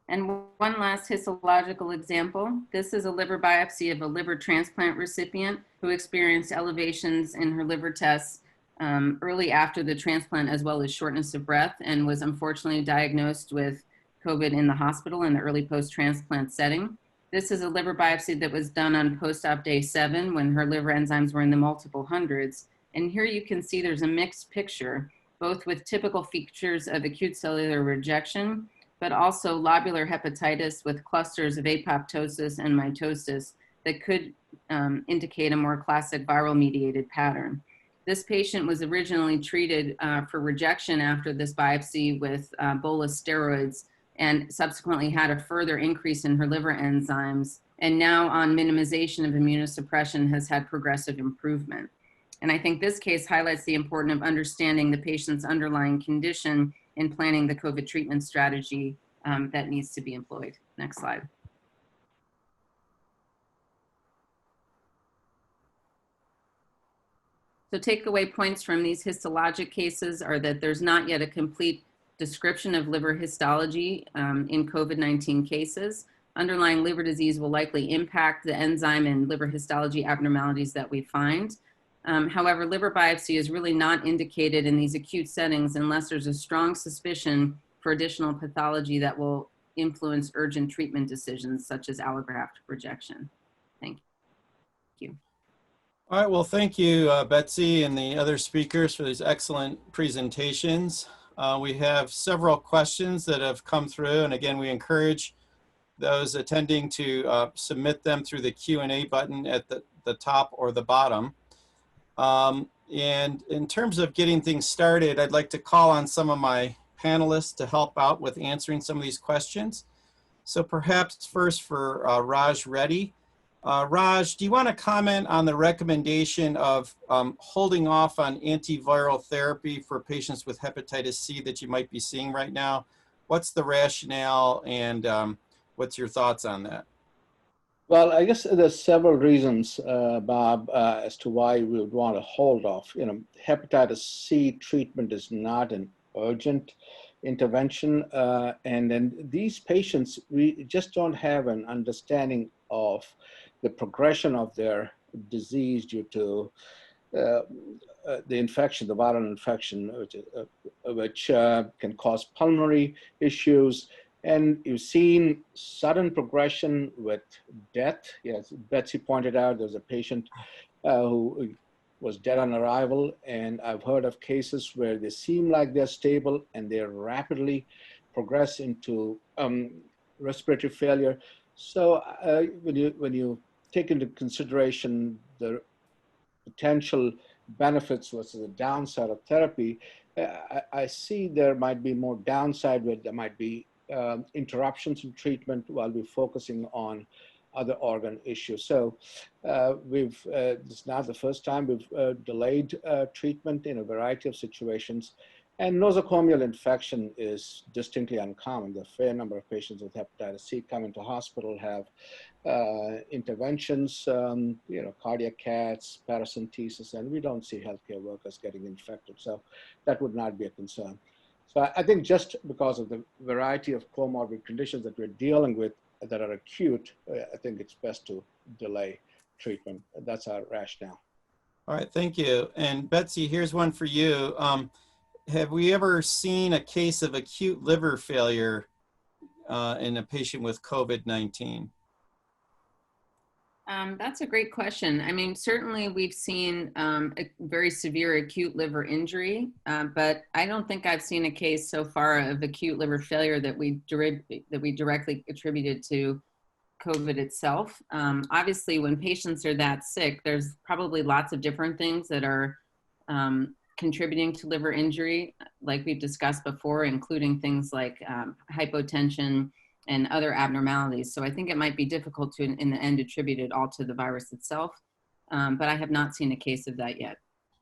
And one last histological example. This is a liver biopsy of a liver transplant recipient who experienced elevations in her liver tests early after the transplant, as well as shortness of breath, and was unfortunately diagnosed with COVID in the hospital in the early post-transplant setting. This is a liver biopsy that was done on post-op day 7 when her liver enzymes were in the multiple hundreds. And here you can see there's a mixed picture, both with typical features of acute cellular rejection, but also lobular hepatitis with clusters of apoptosis and mitosis that could indicate a more classic viral mediated pattern. This patient was originally treated for rejection after this biopsy with bolus steroids and subsequently had a further increase in her liver enzymes, and now on minimization of immunosuppression has had progressive improvement. And I think this case highlights the importance of understanding the patient's underlying condition in planning the COVID treatment strategy that needs to be employed. Next slide. So takeaway points from these histologic cases are that there's not yet a complete description of liver histology in COVID-19 cases. Underlying liver disease will likely impact the enzyme and liver histology abnormalities that we find. However, liver biopsy is really not indicated in these acute settings unless there's a strong suspicion for additional pathology that will influence urgent treatment decisions, such as allograft rejection. Thank you. All right, well, thank you, Betsy and the other speakers for these excellent presentations. We have several questions that have come through, and again, we encourage those attending to submit them through the Q&A button at the top or the bottom. And in terms of getting things started, I'd like to call on some of my panelists to help out with answering some of these questions. So perhaps first for Raj Reddy. Raj, do you want to comment on the recommendation of holding off on antiviral therapy for patients with hepatitis C that you might be seeing right now? What's the rationale, and what's your thoughts on that? Well, I guess there's several reasons, Bob, as to why we would want to hold off. You know, hepatitis C treatment is not an urgent intervention, and then these patients, we just don't have an understanding of the progression of their disease due to the infection, the viral infection, which can cause pulmonary issues. And you've seen sudden progression with death. Yes, Betsy pointed out there's a patient who was dead on arrival, and I've heard of cases where they seem like they're stable and they rapidly progress into respiratory failure. So when you take into consideration the potential benefits versus the downside of therapy, I see there might be more downside where there might be interruptions in treatment while we're focusing on other organ issues. So this is not the first time we've delayed treatment in a variety of situations. And nosocomial infection is distinctly uncommon. The fair number of patients with hepatitis C come into hospital, have interventions, cardiac caths, paracentesis, and we don't see healthcare workers getting infected. So that would not be a concern. So I think just because of the variety of comorbid conditions that we're dealing with that are acute, I think it's best to delay treatment. That's our rationale. All right, thank you. And Betsy, here's one for you. Have we ever seen a case of acute liver failure in a patient with COVID-19? That's a great question. I mean, certainly we've seen a very severe acute liver injury, but I don't think I've seen a case so far of acute liver failure that we directly attributed to COVID itself. Obviously, when patients are that sick, there's probably lots of different things that are contributing to liver injury, like we've discussed before, including things like hypotension and other abnormalities. So I think it might be difficult to, in the end, attribute it all to the virus itself. But I have not seen a case of that yet.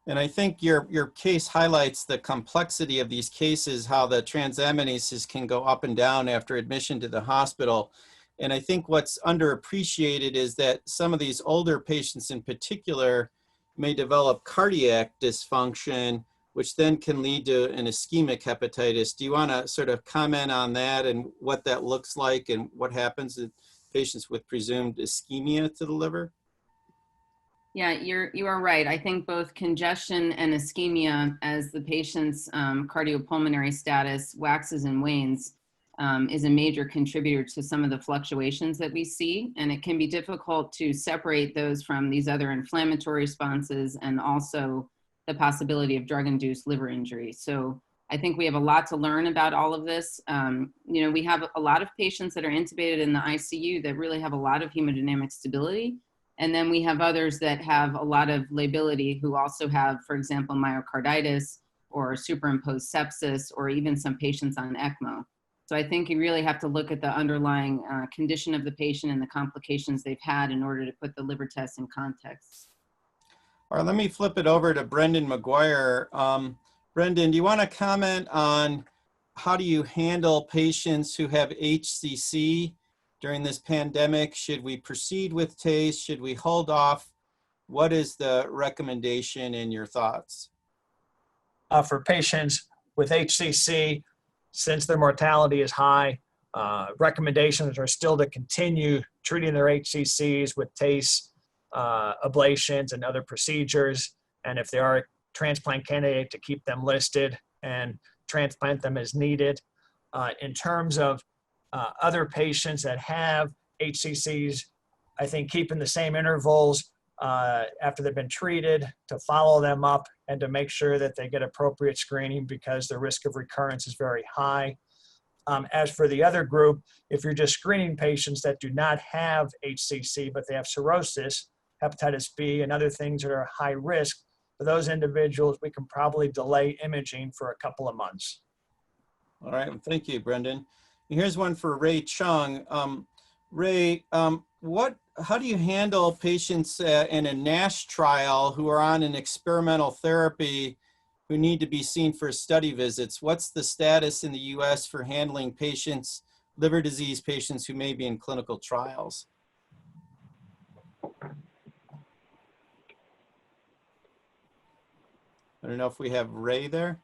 And I think your case highlights the complexity of these cases, how the transaminases can go up and down after admission to the hospital. And I think what's underappreciated is that some of these older patients in particular may develop cardiac dysfunction, which then can lead to an ischemic hepatitis. Do you want to sort of comment on that and what that looks like and what happens in patients with presumed ischemia to the liver? Yeah, you are right. I think both congestion and ischemia, as the patient's cardiopulmonary status waxes and wanes, is a major contributor to some of the fluctuations that we see. And it can be difficult to separate those from these other inflammatory responses and also the possibility of drug-induced liver injury. So I think we have a lot to learn about all of this. We have a lot of patients that are intubated in the ICU that really have a lot of hemodynamic stability. And then we have others that have a lot of lability who also have, for example, myocarditis or superimposed sepsis, or even some patients on ECMO. So I think you really have to look at the underlying condition of the patient and the complications they've had in order to put the liver test in context. All right, let me flip it over to Brendan McGuire. Brendan, do you want to comment on how do you handle patients who have HCC during this pandemic? Should we proceed with TACE? Should we hold off? What is the recommendation in your thoughts? For patients with HCC, since their mortality is high, recommendations are still to continue treating their HCCs with TACE, ablations and other procedures. And if they are a transplant candidate, to keep them listed and transplant them as needed. In terms of other patients that have HCCs, I think keeping the same intervals after they've been treated to follow them up and to make sure that they get appropriate screening, because the risk of recurrence is very high. As for the other group, if you're just screening patients that do not have HCC, but they have cirrhosis, hepatitis B, and other things that are high risk, for those individuals, we can probably delay imaging for a couple of months. All right, well, thank you, Brendan. Here's one for Ray Chung. Ray, how do you handle patients in a NASH trial who are on an experimental therapy who need to be seen for study visits? What's the status in the US for handling patients, liver disease patients who may be in clinical trials? I don't know if we have Ray there.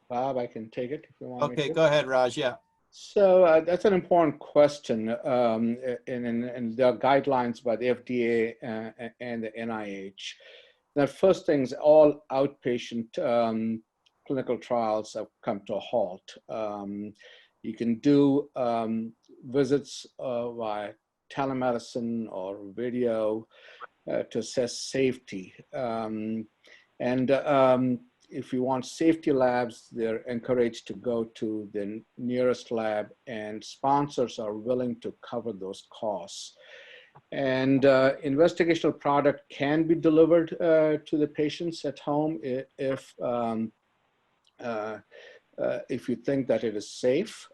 Bob, I can take it if you want. Okay, go ahead, Raj. Yeah. So that's an important question, and there are guidelines by the FDA and the NIH. The first things, all outpatient clinical trials have come to a halt. You can do visits via telemedicine or video to assess safety. If you want safety labs, they're encouraged to go to the nearest lab, and sponsors are willing to cover those costs. And investigational product can be delivered to the patients at home if you think that it is safe.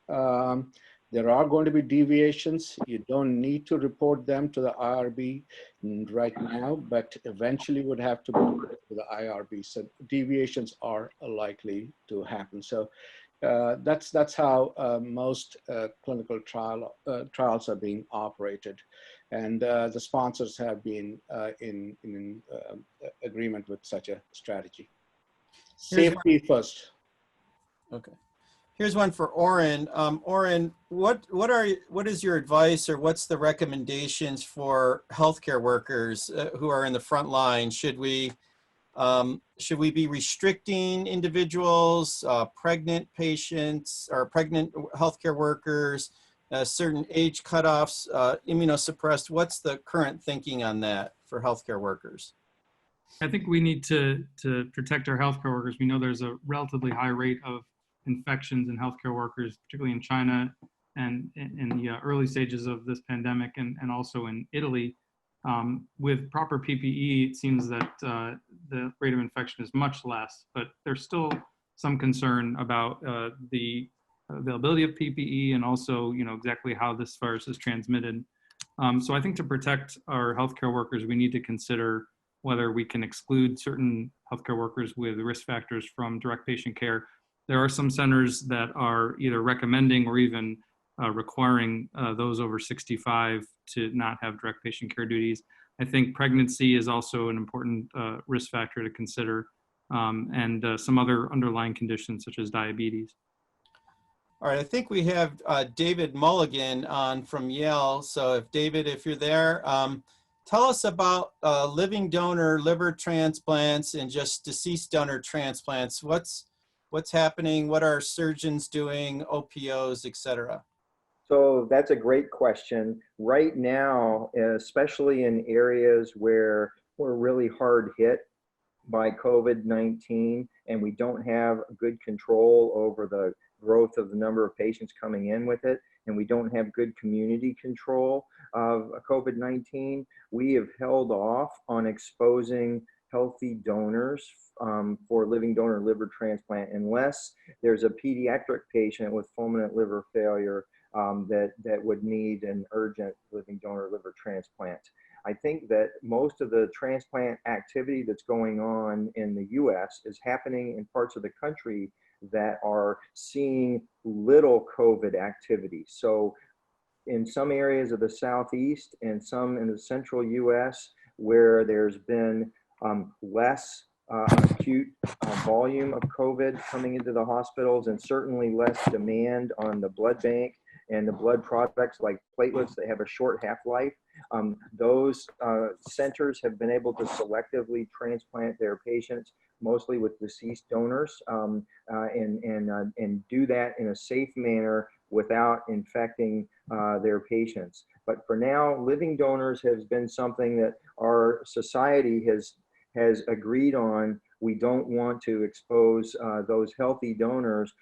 There are going to be deviations. You don't need to report them to the IRB right now, but eventually would have to be reported to the IRB. So deviations are likely to happen. So that's how most clinical trials are being operated. And the sponsors have been in agreement with such a strategy. Safety first. Okay. Here's one for Oren. Oren, what is your advice, or what's the recommendations for healthcare workers who are in the front line? Should we be restricting individuals, pregnant patients, or pregnant healthcare workers, certain age cutoffs, immunosuppressed. What's the current thinking on that for healthcare workers? I think we need to protect our healthcare workers. We know there's a relatively high rate of infections in healthcare workers, particularly in China and in the early stages of this pandemic, and also in Italy. With proper PPE, it seems that the rate of infection is much less, but there's still some concern about the availability of PPE and also, exactly how this virus is transmitted. So I think to protect our healthcare workers, we need to consider whether we can exclude certain healthcare workers with risk factors from direct patient care. There are some centers that are either recommending or even requiring those over 65 to not have direct patient care duties. I think pregnancy is also an important risk factor to consider, and some other underlying conditions such as diabetes. All right, I think we have David Mulligan on from Yale. So if David, if you're there, tell us about living donor liver transplants and just deceased donor transplants. What's happening? What are surgeons doing? OPOs, et cetera. So that's a great question. Right now, especially in areas where we're really hard hit by COVID-19 and we don't have good control over the growth of the number of patients coming in with it, and we don't have good community control of COVID-19, we have held off on exposing healthy donors for living donor liver transplant unless there's a pediatric patient with fulminant liver failure that would need an urgent living donor liver transplant. I think that most of the transplant activity that's going on in the US is happening in parts of the country that are seeing little COVID activity. So in some areas of the Southeast and some in the central US where there's been less acute volume of COVID coming into the hospitals and certainly less demand on the blood bank and the blood products like platelets that have a short half-life, those centers have been able to selectively transplant their patients, mostly with deceased donors, and do that in a safe manner without infecting their patients. But for now, living donors has been something that our society has agreed on. We don't want to expose those healthy donors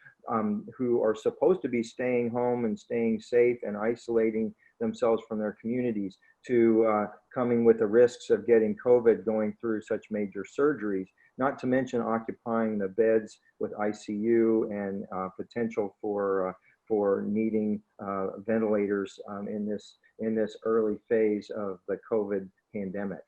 who are supposed to be staying home and staying safe and isolating themselves from their communities to coming with the risks of getting COVID going through such major surgeries, not to mention occupying the beds with ICU and potential for needing ventilators in this early phase of the COVID pandemic.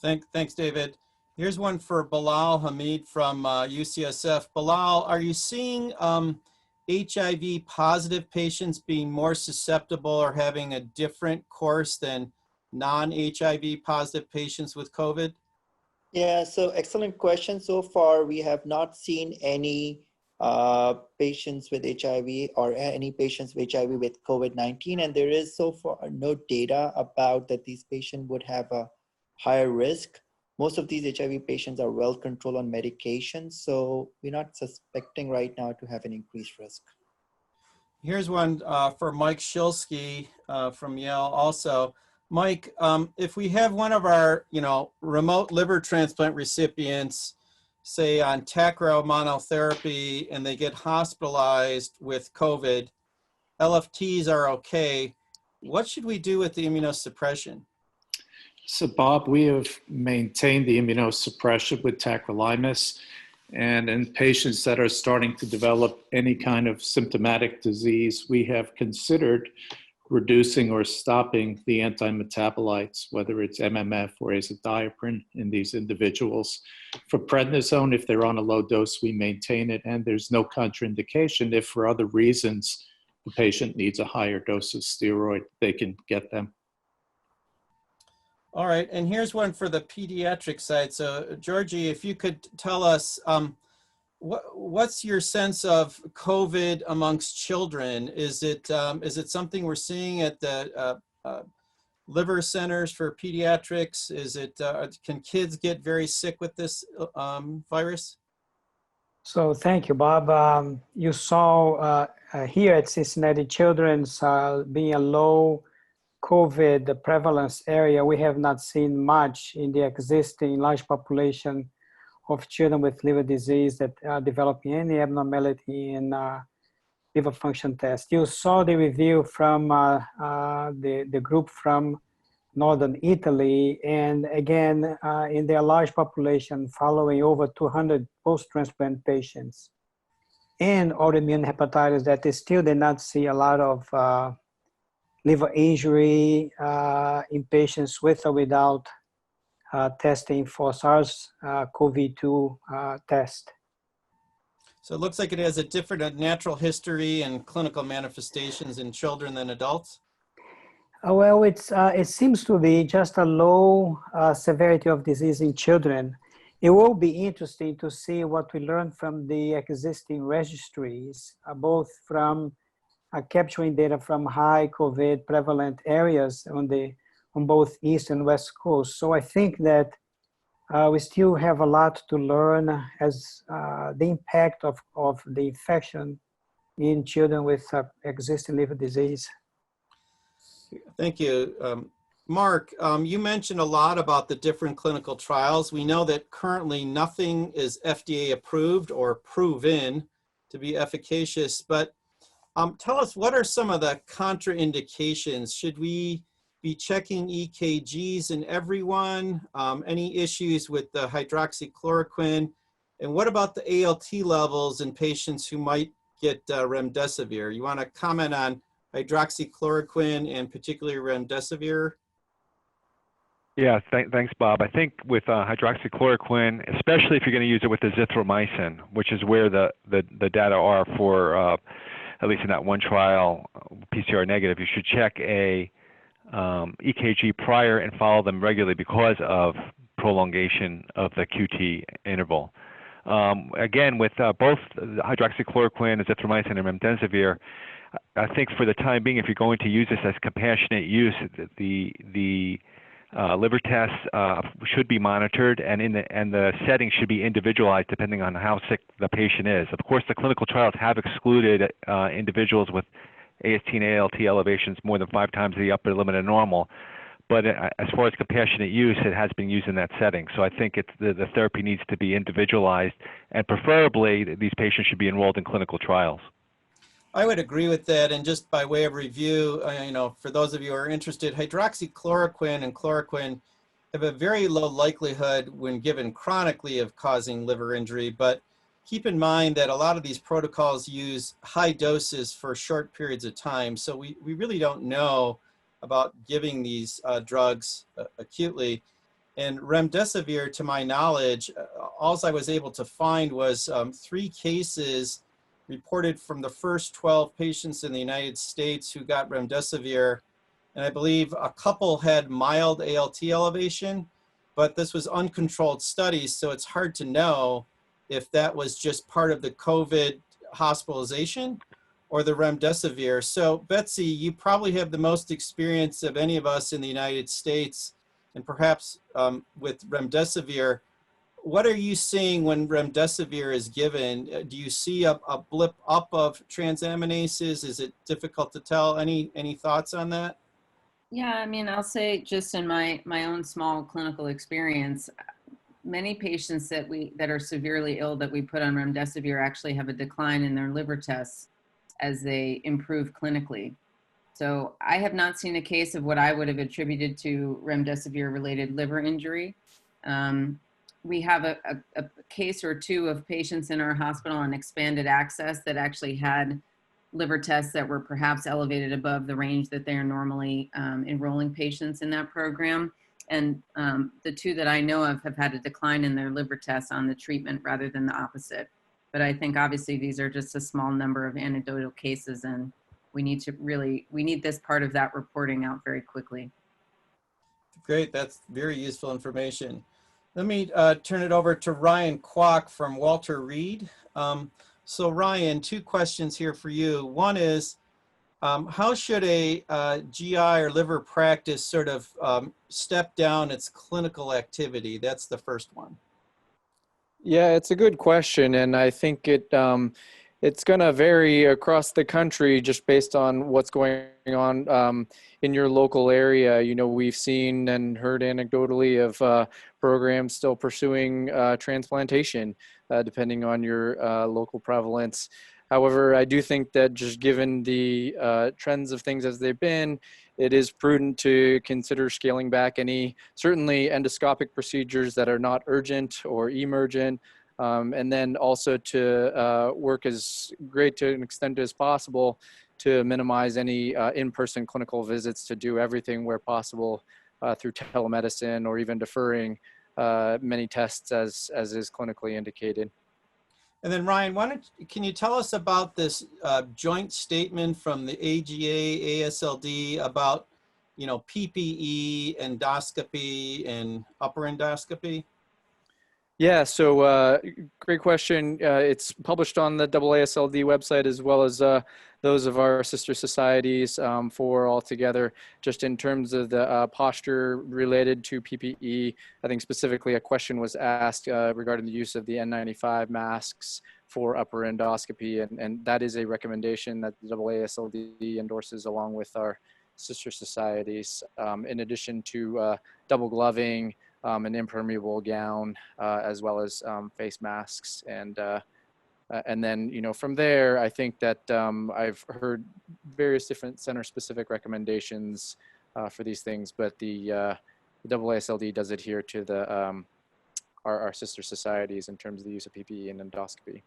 Thanks, David. Here's one for Bilal Hamid from UCSF. Bilal, are you seeing HIV positive patients being more susceptible or having a different course than non-HIV positive patients with COVID? Yeah, so excellent question. So far, we have not seen any patients with HIV or any patients with HIV with COVID-19. And there is so far no data about that these patients would have a higher risk. Most of these HIV patients are well controlled on medication, so we're not suspecting right now to have an increased risk. Here's one for Mike Shilsky from Yale also. Mike, if we have one of our remote liver transplant recipients, say on Tacro monotherapy, and they get hospitalized with COVID, LFTs are okay, what should we do with the immunosuppression? So Bob, we have maintained the immunosuppression with tacrolimus, and in patients that are starting to develop any kind of symptomatic disease, we have considered reducing or stopping the antimetabolites, whether it's MMF or azathioprine in these individuals. For prednisone, if they're on a low dose, we maintain it, and there's no contraindication if for other reasons the patient needs a higher dose of steroid, they can get them. All right, and here's one for the pediatric side. So Georgie, if you could tell us, what's your sense of COVID amongst children? Is it something we're seeing at the liver centers for pediatrics? Is it, can kids get very sick with this virus? So thank you, Bob. You saw here at Cincinnati Children's, being a low COVID prevalence area, we have not seen much in the existing large population of children with liver disease that are developing any abnormality in liver function test. You saw the review from the group from Northern Italy, and again, in their large population following over 200 post-transplant patients and autoimmune hepatitis, that they still did not see a lot of liver injury in patients with or without testing for SARS-CoV-2 test. So it looks like it has a different natural history and clinical manifestations in children than adults. Well, it seems to be just a low severity of disease in children. It will be interesting to see what we learn from the existing registries, both from capturing data from high COVID prevalent areas on both East and West Coast. So I think that we still have a lot to learn as the impact of the infection in children with existing liver disease. Thank you. Mark, you mentioned a lot about the different clinical trials. We know that currently nothing is FDA approved or proven to be efficacious, but tell us, what are some of the contraindications? Should we be checking EKGs in everyone? Any issues with the hydroxychloroquine? And what about the ALT levels in patients who might get remdesivir? You want to comment on hydroxychloroquine and particularly remdesivir? Yeah, thanks, Bob. I think with hydroxychloroquine, especially if you're going to use it with azithromycin, which is where the data are for, at least in that one trial, PCR negative, you should check a EKG prior and follow them regularly because of prolongation of the QT interval. Again, with both hydroxychloroquine, azithromycin, and remdesivir, I think for the time being, if you're going to use this as compassionate use, the liver tests should be monitored, and the setting should be individualized depending on how sick the patient is. Of course, the clinical trials have excluded individuals with AST and ALT elevations more than 5 times the upper limit of normal. But as far as compassionate use, it has been used in that setting. So I think the therapy needs to be individualized, and preferably these patients should be enrolled in clinical trials. I would agree with that. And just by way of review, for those of you who are interested, hydroxychloroquine and chloroquine have a very low likelihood when given chronically of causing liver injury. But keep in mind that a lot of these protocols use high doses for short periods of time. So we really don't know about giving these drugs acutely. And remdesivir, to my knowledge, all I was able to find was 3 cases reported from the first 12 patients in the United States who got remdesivir. And I believe a couple had mild ALT elevation, but this was uncontrolled studies, so it's hard to know if that was just part of the COVID hospitalization or the remdesivir. So Betsy, you probably have the most experience of any of us in the United States, and perhaps with remdesivir. What are you seeing when remdesivir is given? Do you see a blip up of transaminases? Is it difficult to tell? Any thoughts on that? Yeah, I mean, I'll say just in my own small clinical experience, many patients that are severely ill that we put on remdesivir actually have a decline in their liver tests as they improve clinically. So I have not seen a case of what I would have attributed to remdesivir related liver injury. We have a case or 2 of patients in our hospital on expanded access that actually had liver tests that were perhaps elevated above the range that they are normally enrolling patients in that program. And the 2 that I know of have had a decline in their liver tests on the treatment rather than the opposite. But I think obviously these are just a small number of anecdotal cases, and we need this part of that reporting out very quickly. Great, that's very useful information. Let me turn it over to Ryan Kwok from Walter Reed. So Ryan, 2 questions here for you. One is, how should a GI or liver practice sort of step down its clinical activity? That's the first one. Yeah, it's a good question, and I think it It's going to vary across the country just based on what's going on in your local area. You know, we've seen and heard anecdotally of programs still pursuing transplantation, depending on your local prevalence. However, I do think that just given the trends of things as they've been, it is prudent to consider scaling back any certainly endoscopic procedures that are not urgent or emergent. And then also to work as great to an extent as possible to minimize any in-person clinical visits, to do everything where possible through telemedicine, or even deferring many tests as is clinically indicated. And then Ryan, can you tell us about this joint statement from the AGA, AASLD about, you know, PPE, endoscopy, and upper endoscopy? Yeah, so great question. It's published on the AASLD website, as well as those of our sister societies for altogether. Just in terms of the posture related to PPE, I think specifically a question was asked regarding the use of the N95 masks for upper endoscopy, and that is a recommendation that the AASLD endorses along with our sister societies, in addition to double gloving, an impermeable gown, as well as face masks. And then, you know, from there, I think that I've heard various different center-specific recommendations for these things, but the AASLD does adhere to the our sister societies in terms of the use of PPE and endoscopy.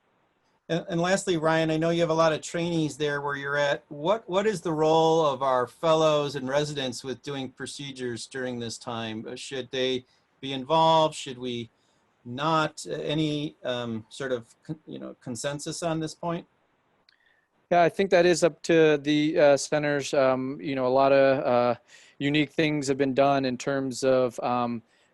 And lastly, Ryan, I know you have a lot of trainees there where you're at. What is the role of our fellows and residents with doing procedures during this time? Should they be involved? Should we not? Any sort of, you know, consensus on this point? Yeah, I think that is up to the centers. You know, a lot of unique things have been done in terms of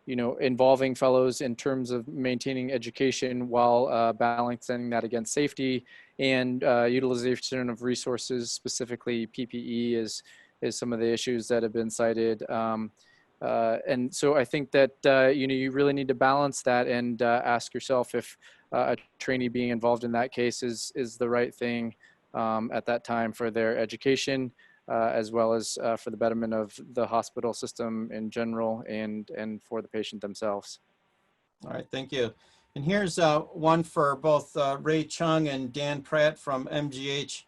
you know, involving fellows in terms of maintaining education while balancing that against safety and utilization of resources. Specifically, PPE is some of the issues that have been cited. And so I think that, you know, you really need to balance that and ask yourself if a trainee being involved in that case is the right thing at that time for their education, as well as for the betterment of the hospital system in general and for the patient themselves. All right, thank you. And here's one for both Ray Chung and Dan Pratt from MGH.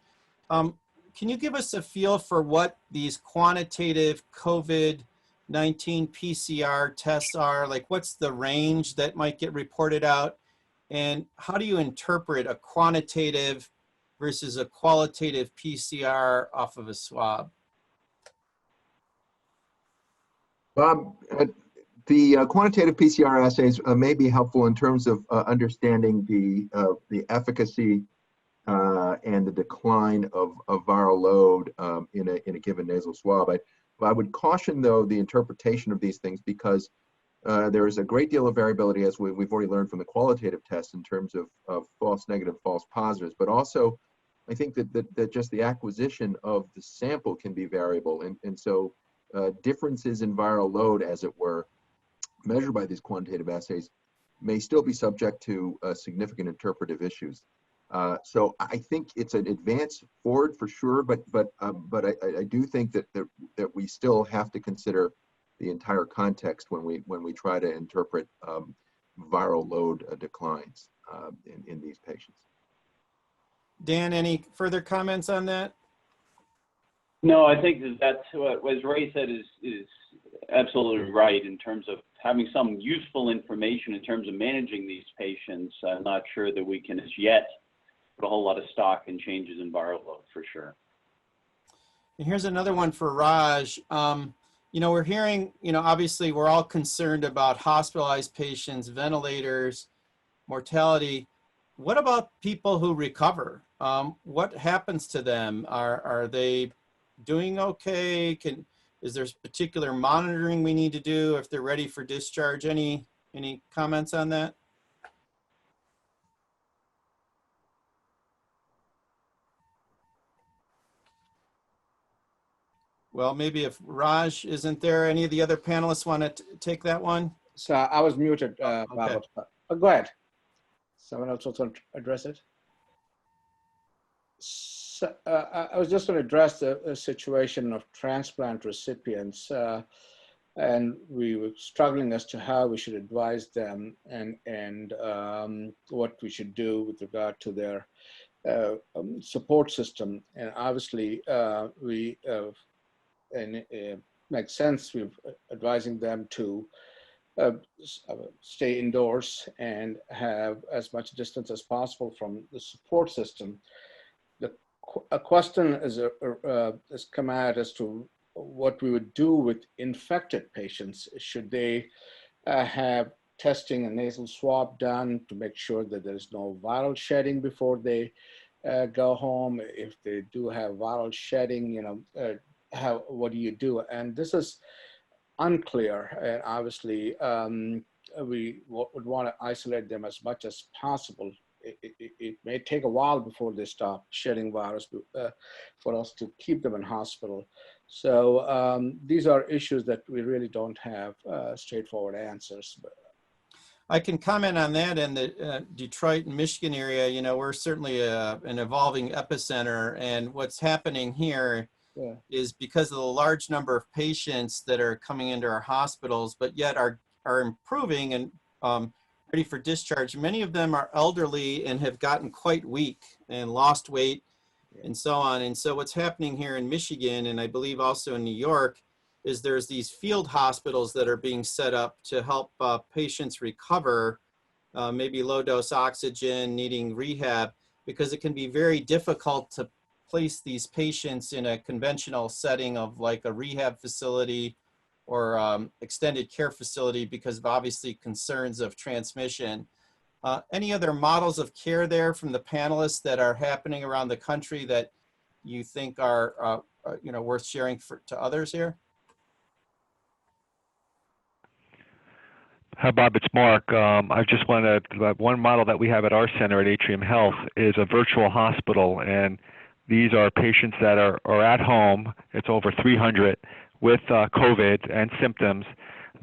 Can you give us a feel for what these quantitative COVID-19 PCR tests are? Like, what's the range that might get reported out? And how do you interpret a quantitative versus a qualitative PCR off of a swab? Bob, the quantitative PCR assays may be helpful in terms of understanding the efficacy and the decline of viral load in a given nasal swab. I would caution, though, the interpretation of these things, because there is a great deal of variability, as we've already learned from the qualitative tests, in terms of false negative, false positives. But also, I think that just the acquisition of the sample can be variable. And so differences in viral load, as it were, measured by these quantitative assays, may still be subject to significant interpretive issues. So I think it's an advance forward for sure, but I do think that we still have to consider the entire context when we try to interpret viral load declines in these patients. Dan, any further comments on that? No, I think that's what Ray said is absolutely right in terms of having some useful information in terms of managing these patients. I'm not sure that we can as yet put a whole lot of stock in changes in viral load for sure. And here's another one for Raj. You know, we're hearing, you know, obviously we're all concerned about hospitalized patients, ventilators, mortality. What about people who recover? What happens to them? Are they doing okay? Is there particular monitoring we need to do if they're ready for discharge? Any comments on that? Well, maybe if Raj isn't there, any of the other panelists want to take that one? So I was muted, Okay. Go ahead. Someone else also address it? So, I was just going to address the situation of transplant recipients, and we were struggling as to how we should advise them and what we should do with regard to their support system. And obviously, it makes sense. We're advising them to stay indoors and have as much distance as possible from the support system. A question has come out as to what we would do with infected patients. Should they have testing and nasal swab done to make sure that there's no viral shedding before they go home? If they do have viral shedding, what do you do? And this is unclear. And obviously, we would want to isolate them as much as possible. It may take a while before they stop shedding virus for us to keep them in hospital. So these are issues that we really don't have straightforward answers. I can comment on that. In the Detroit and Michigan area, we're certainly an evolving epicenter. And what's happening here is because of the large number of patients that are coming into our hospitals, but yet are improving and ready for discharge. Many of them are elderly and have gotten quite weak and lost weight and so on. And so what's happening here in Michigan, and I believe also in New York, is there's these field hospitals that are being set up to help patients recover, maybe low dose oxygen, needing rehab, because it can be very difficult to place these patients in a conventional setting of like a rehab facility or extended care facility because of obviously concerns of transmission. Any other models of care there from the panelists that are happening around the country that you think are worth sharing to others here? Hi, Bob, it's Mark. I just wanted to, one model that we have at our center at Atrium Health is a virtual hospital, and these are patients that are at home. It's over 300 with COVID and symptoms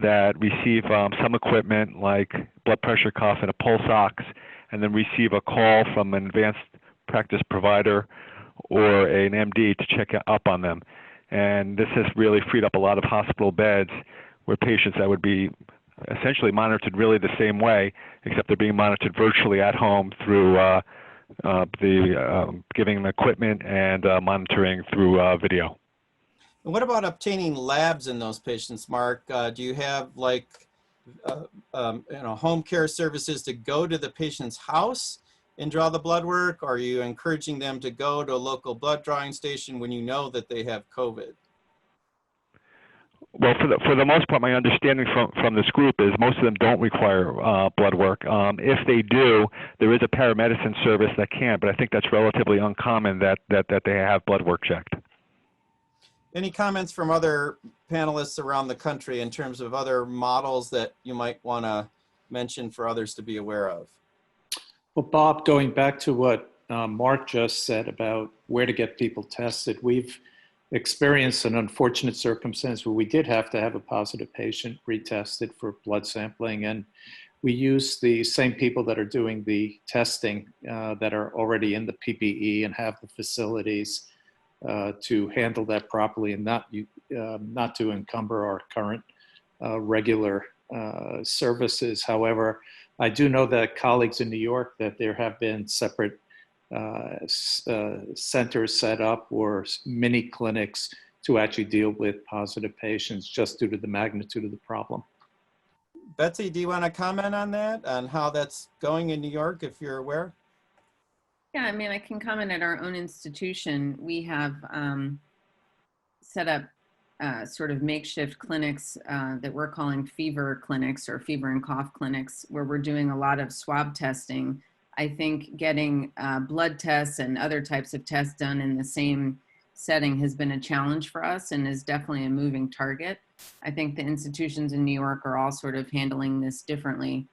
that receive some equipment like blood pressure cuff and a pulse ox, and then receive a call from an advanced practice provider or an MD to check up on them. And this has really freed up a lot of hospital beds where patients that would be essentially monitored really the same way, except they're being monitored virtually at home through giving them equipment and monitoring through video. And what about obtaining labs in those patients, Mark? Do you have like home care services to go to the patient's house and draw the blood work? Or are you encouraging them to go to a local blood drawing station when you know that they have COVID? Well, for the most part, my understanding from this group is most of them don't require blood work. If they do, there is a paramedicine service that can, but I think that's relatively uncommon that they have blood work checked. Any comments from other panelists around the country in terms of other models that you might want to mention for others to be aware of? Well, Bob, going back to what Mark just said about where to get people tested, we've experienced an unfortunate circumstance where we did have to have a positive patient retested for blood sampling, and we use the same people that are doing the testing that are already in the PPE and have the facilities to handle that properly and not to encumber our current regular services. However, I do know that colleagues in New York that there have been separate centers set up or mini clinics to actually deal with positive patients just due to the magnitude of the problem. Betsy, do you want to comment on that, on how that's going in New York, if you're aware? Yeah, I mean, I can comment at our own institution. We have set up sort of makeshift clinics that we're calling fever clinics or fever and cough clinics, where we're doing a lot of swab testing. I think getting blood tests and other types of tests done in the same setting has been a challenge for us and is definitely a moving target. I think the institutions in New York are all sort of handling this differently.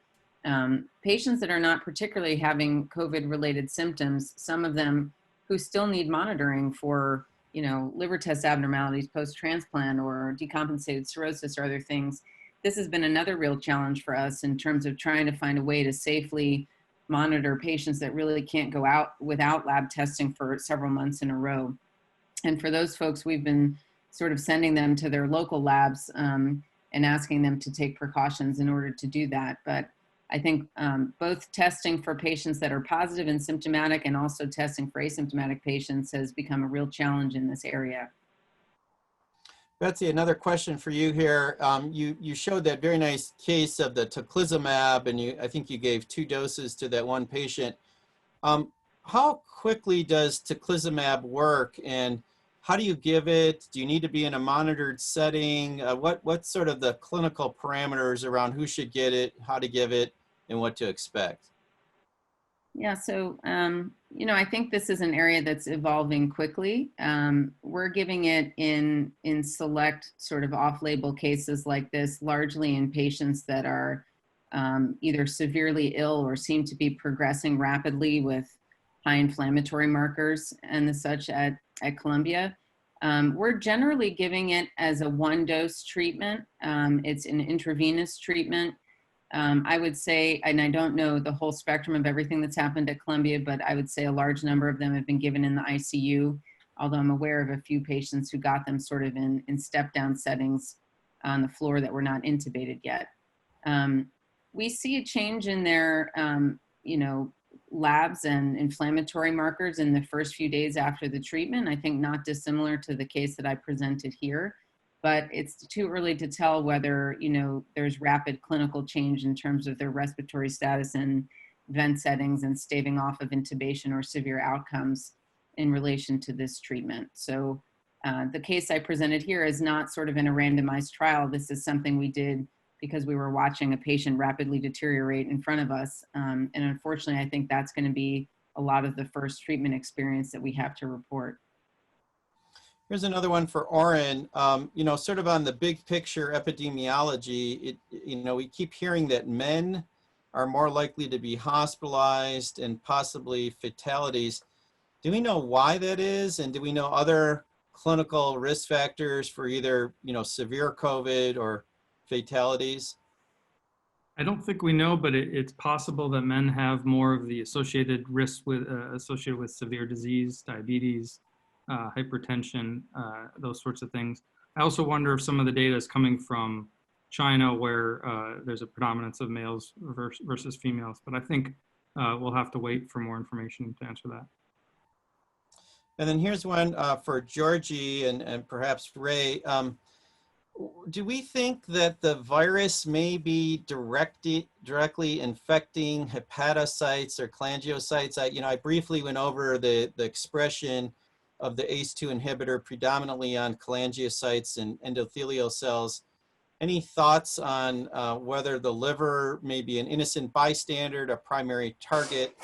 Patients that are not particularly having COVID-related symptoms, some of them who still need monitoring for, liver test abnormalities post-transplant or decompensated cirrhosis or other things, this has been another real challenge for us in terms of trying to find a way to safely monitor patients that really can't go out without lab testing for several months in a row. And for those folks, we've been sort of sending them to their local labs and asking them to take precautions in order to do that. But I think both testing for patients that are positive and symptomatic and also testing for asymptomatic patients has become a real challenge in this area. Betsy, another question for you here. You showed that very nice case of the tocilizumab, and I think you gave 2 doses to that one patient. How quickly does tocilizumab work, and how do you give it? Do you need to be in a monitored setting? What's sort of the clinical parameters around who should get it, how to give it, and what to expect? Yeah, so, you know, I think this is an area that's evolving quickly. We're giving it in select sort of off-label cases like this, largely in patients that are either severely ill or seem to be progressing rapidly with high inflammatory markers and the such at Columbia. We're generally giving it as a 1-dose treatment. It's an intravenous treatment. I would say, and I don't know the whole spectrum of everything that's happened at Columbia, but I would say a large number of them have been given in the ICU, although I'm aware of a few patients who got them sort of in step-down settings on the floor that were not intubated yet. We see a change in their, you know, labs and inflammatory markers in the first few days after the treatment. I think not dissimilar to the case that I presented here. But it's too early to tell whether, you know, there's rapid clinical change in terms of their respiratory status and vent settings and staving off of intubation or severe outcomes in relation to this treatment. So the case I presented here is not sort of in a randomized trial. This is something we did because we were watching a patient rapidly deteriorate in front of us. And unfortunately, I think that's going to be a lot of the first treatment experience that we have to report. Here's another one for Oren. You know, sort of on the big picture epidemiology, you know, we keep hearing that men are more likely to be hospitalized and possibly fatalities. Do we know why that is? And do we know other clinical risk factors for either, you know, severe COVID or fatalities? I don't think we know, but it's possible that men have more of the associated risks associated with severe disease, diabetes, hypertension, those sorts of things. I also wonder if some of the data is coming from China, where there's a predominance of males versus females, but I think we'll have to wait for more information to answer that. And then here's one for Georgie and perhaps Ray. Do we think that the virus may be directly infecting hepatocytes or cholangiocytes? I briefly went over the expression of the ACE2 inhibitor predominantly on cholangiocytes and endothelial cells. Any thoughts on whether the liver may be an innocent bystander, a primary target?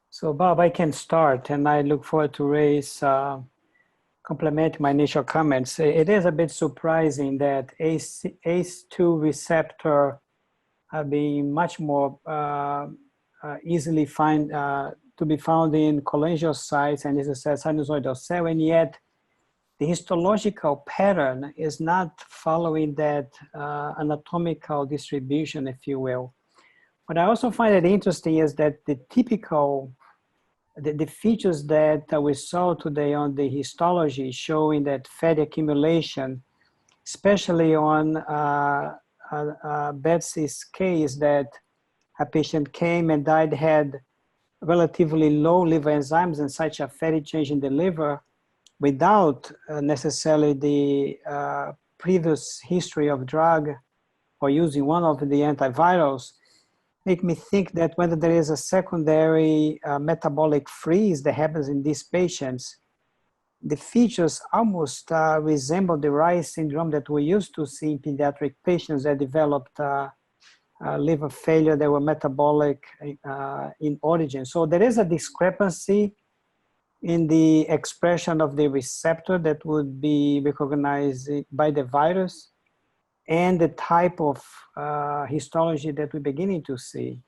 So Bob, I can start, and I look forward to Ray's complement my initial comments. It is a bit surprising that ACE2 receptor being much more easily to be found in cholangiocytes and as I said, sinusoidal cell, and yet the histological pattern is not following that anatomical distribution, if you will. What I also find it interesting is that the typical the features that we saw today on the histology showing that fatty accumulation, especially on Betsy's case, that a patient came and died, had relatively low liver enzymes and such a fatty change in the liver without necessarily the previous history of drug or using one of the antivirals, make me think that whether there is a secondary metabolic freeze that happens in these patients, the features almost resemble the Rice syndrome that we used to see in pediatric patients that developed liver failure that were metabolic in origin. So there is a discrepancy in the expression of the receptor that would be recognized by the virus and the type of histology that we're beginning to see.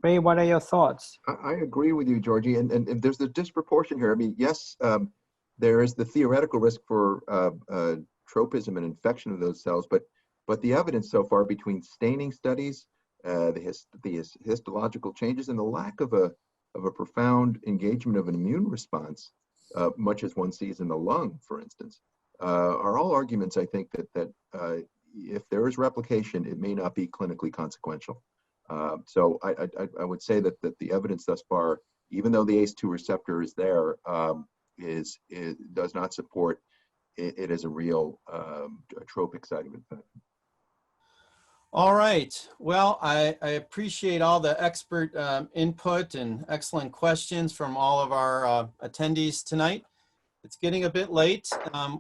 Ray, what are your thoughts? I agree with you, Georgie, and there's a disproportion here. I mean, yes, there is the theoretical risk for tropism and infection of those cells, but the evidence so far between staining studies the histological changes and the lack of a profound engagement of an immune response, much as one sees in the lung, for instance, are all arguments, I think, that if there is replication, it may not be clinically consequential. So I would say that the evidence thus far, even though the ACE2 receptor is there, does not support it as a real tropic side effect. All right. Well, I appreciate all the expert input and excellent questions from all of our attendees tonight. It's getting a bit late.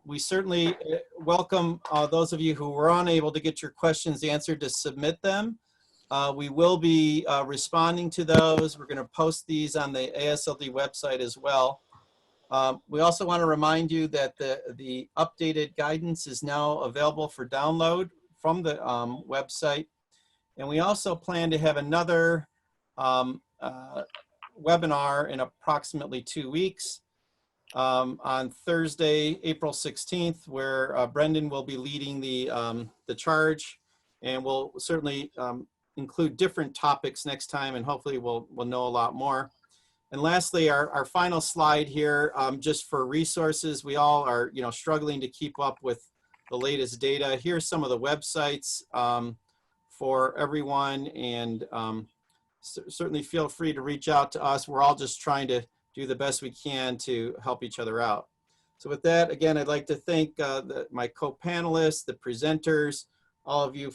We certainly welcome those of you who were unable to get your questions answered to submit them. We will be responding to those. We're going to post these on the AASLD website as well. We also want to remind you that the updated guidance is now available for download from the website. And we also plan to have another webinar in approximately 2 weeks on Thursday, April 16th, where Brendan will be leading the charge, and we'll certainly include different topics next time, and hopefully we'll know a lot more. And lastly, our final slide here, just for resources. We all are struggling to keep up with the latest data. Here's some of the websites for everyone, and certainly feel free to reach out to us. We're all just trying to do the best we can to help each other out. So with that, again, I'd like to thank my co-panelists, the presenters, all of you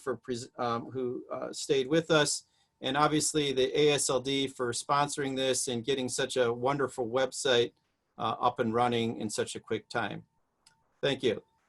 who stayed with us, and obviously the AASLD for sponsoring this and getting such a wonderful website up and running in such a quick time. Thank you.